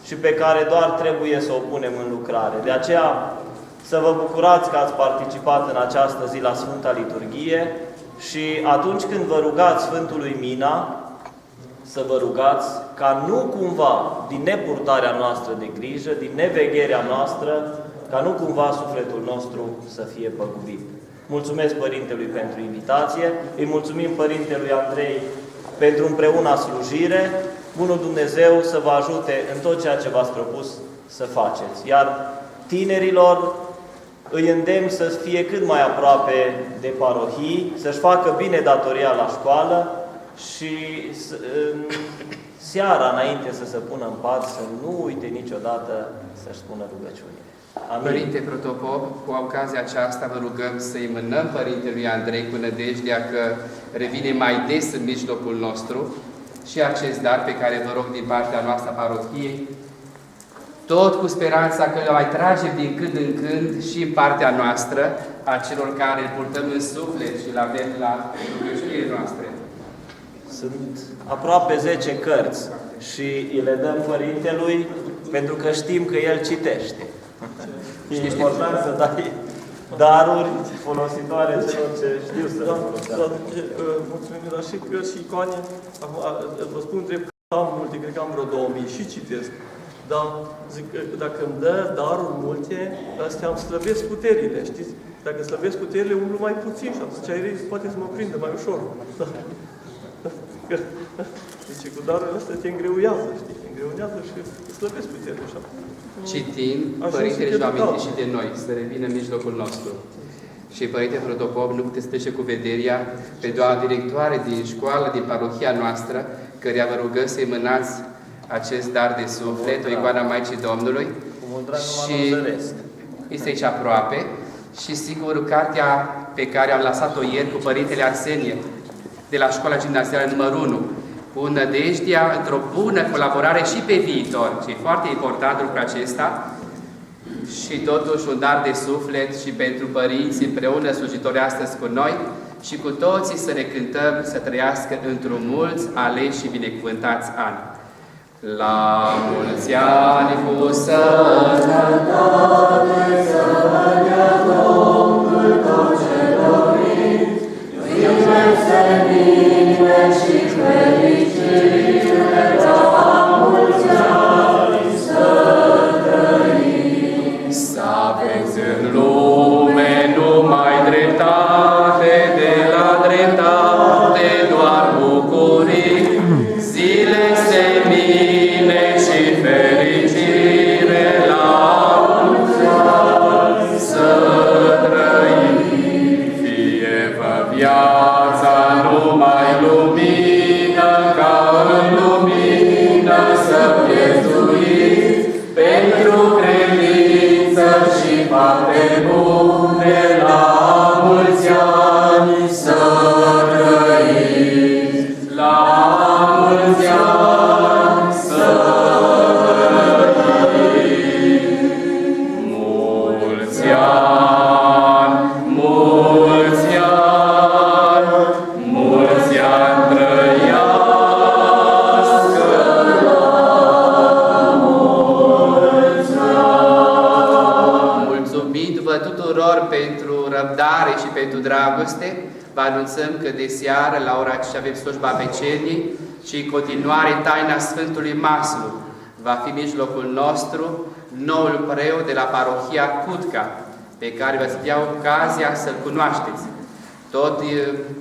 [SPEAKER 3] și pe care doar trebuie să o punem în lucrare. De aceea să vă bucurați că ați participat în această zi la Sfânta Liturghie și atunci când vă rugați Sfântului Mina, să vă rugați ca nu cumva, din nepurtarea noastră de grijă, din nevegherea noastră, ca nu cumva sufletul nostru să fie păgubit. Mulțumesc Părintelui pentru invitație, îi mulțumim Părintelui Andrei pentru împreuna slujire. Bunul Dumnezeu să vă ajute în tot ceea ce v-ați propus să faceți. Iar tinerilor îi îndemn să fie cât mai aproape de parohii, să-și facă bine datoria la școală și seara înainte să se pună în pat, să nu uite niciodată să-și spună rugăciunile. Amin.
[SPEAKER 2] Părinte Protopop, cu ocazia aceasta vă rugăm să-i mânăm Părintelui Andrei cu nădejdea că revine mai des în mijlocul nostru și acest dar pe care vă rog din partea noastră a parohiei, tot cu speranța că le mai tragem din când în când și în partea noastră a celor care îl purtăm în suflet și îl avem la rugăciunile noastre.
[SPEAKER 3] Sunt aproape 10 cărți și îi le dăm Părintelui pentru că știm că el citește. E important să dai daruri folositoare celor ce știu să folosească.
[SPEAKER 6] Mulțumim, dar și cărți și icoane. Vă spun drept că am multe, cred că am vreo 2000 și citesc. Dar zic că dacă îmi dă daruri multe, astea îmi slăbesc puterile, știți? Dacă slăbesc puterile, umblu mai puțin și atunci poate să mă prindă mai ușor. Deci cu darurile astea te îngreuiază, știi? Te îngreunează și slăbesc puterile așa.
[SPEAKER 2] Citind, Părintele își va aminti și de noi, să revină în mijlocul nostru. Și Părinte Protopop, nu puteți trece cu vederea pe doamna directoare din școală, din parohia noastră, căreia vă rugăm să-i mânați acest dar de suflet, o icoană Maicii Domnului. Și este aici aproape. Și sigur, cartea pe care am lăsat-o ieri cu Părintele Arsenie, de la Școala Gimnazială numărul 1, cu nădejdea într-o bună colaborare și pe viitor. Și e foarte important lucrul acesta. Și totuși un dar de suflet și pentru părinți împreună slujitori astăzi cu noi și cu toții să ne cântăm să trăiască într-un mulți aleși și binecuvântați ani. La mulți ani cu sănătate să vă dea Domnul tot ce doriți, iubiți să tuturor pentru răbdare și pentru dragoste. Vă anunțăm că de seară, la ora 5, avem slujba vecernii și în continuare taina Sfântului Maslu. Va fi în mijlocul nostru noul preot de la parohia Cutca, pe care veți avea ocazia să-l cunoașteți. Tot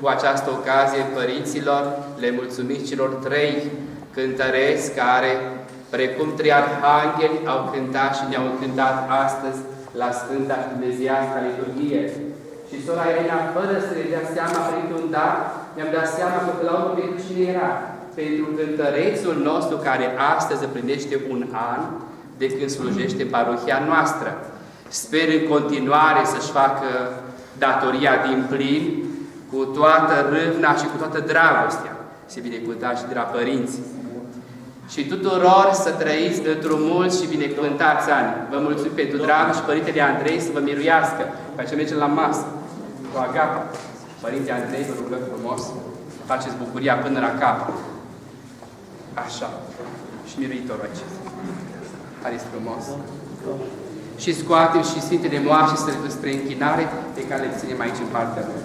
[SPEAKER 2] cu această ocazie, părinților, le mulțumiți celor 3 cântăreți care, precum 3 arhangheli, au cântat și ne-au cântat astăzi la Sfânta și Dumnezeiasca Liturghie. Și sora Elena, fără să ne dea seama printr-un dar, ne-am dat seama că la urmă pentru cine era? Pentru cântărețul nostru care astăzi împlinește un an de când slujește în parohia noastră. Sper în continuare să-și facă datoria din plin, cu toată râvna și cu toată dragostea. Se binecuvântați și de la părinți. Și tuturor să trăiți într-un mult și binecuvântați ani. Vă mulțumim pentru dragă și Părintele Andrei să vă miruiască. Pe aceea mergem la masă, cu Agapa. Părinte Andrei, vă rugăm frumos, faceți bucuria până la capăt. Așa. Și miruitorul acesta. Haideți frumos. Și scoatem și Sfintele Moașe spre închinare, pe care le ținem aici în partea mea.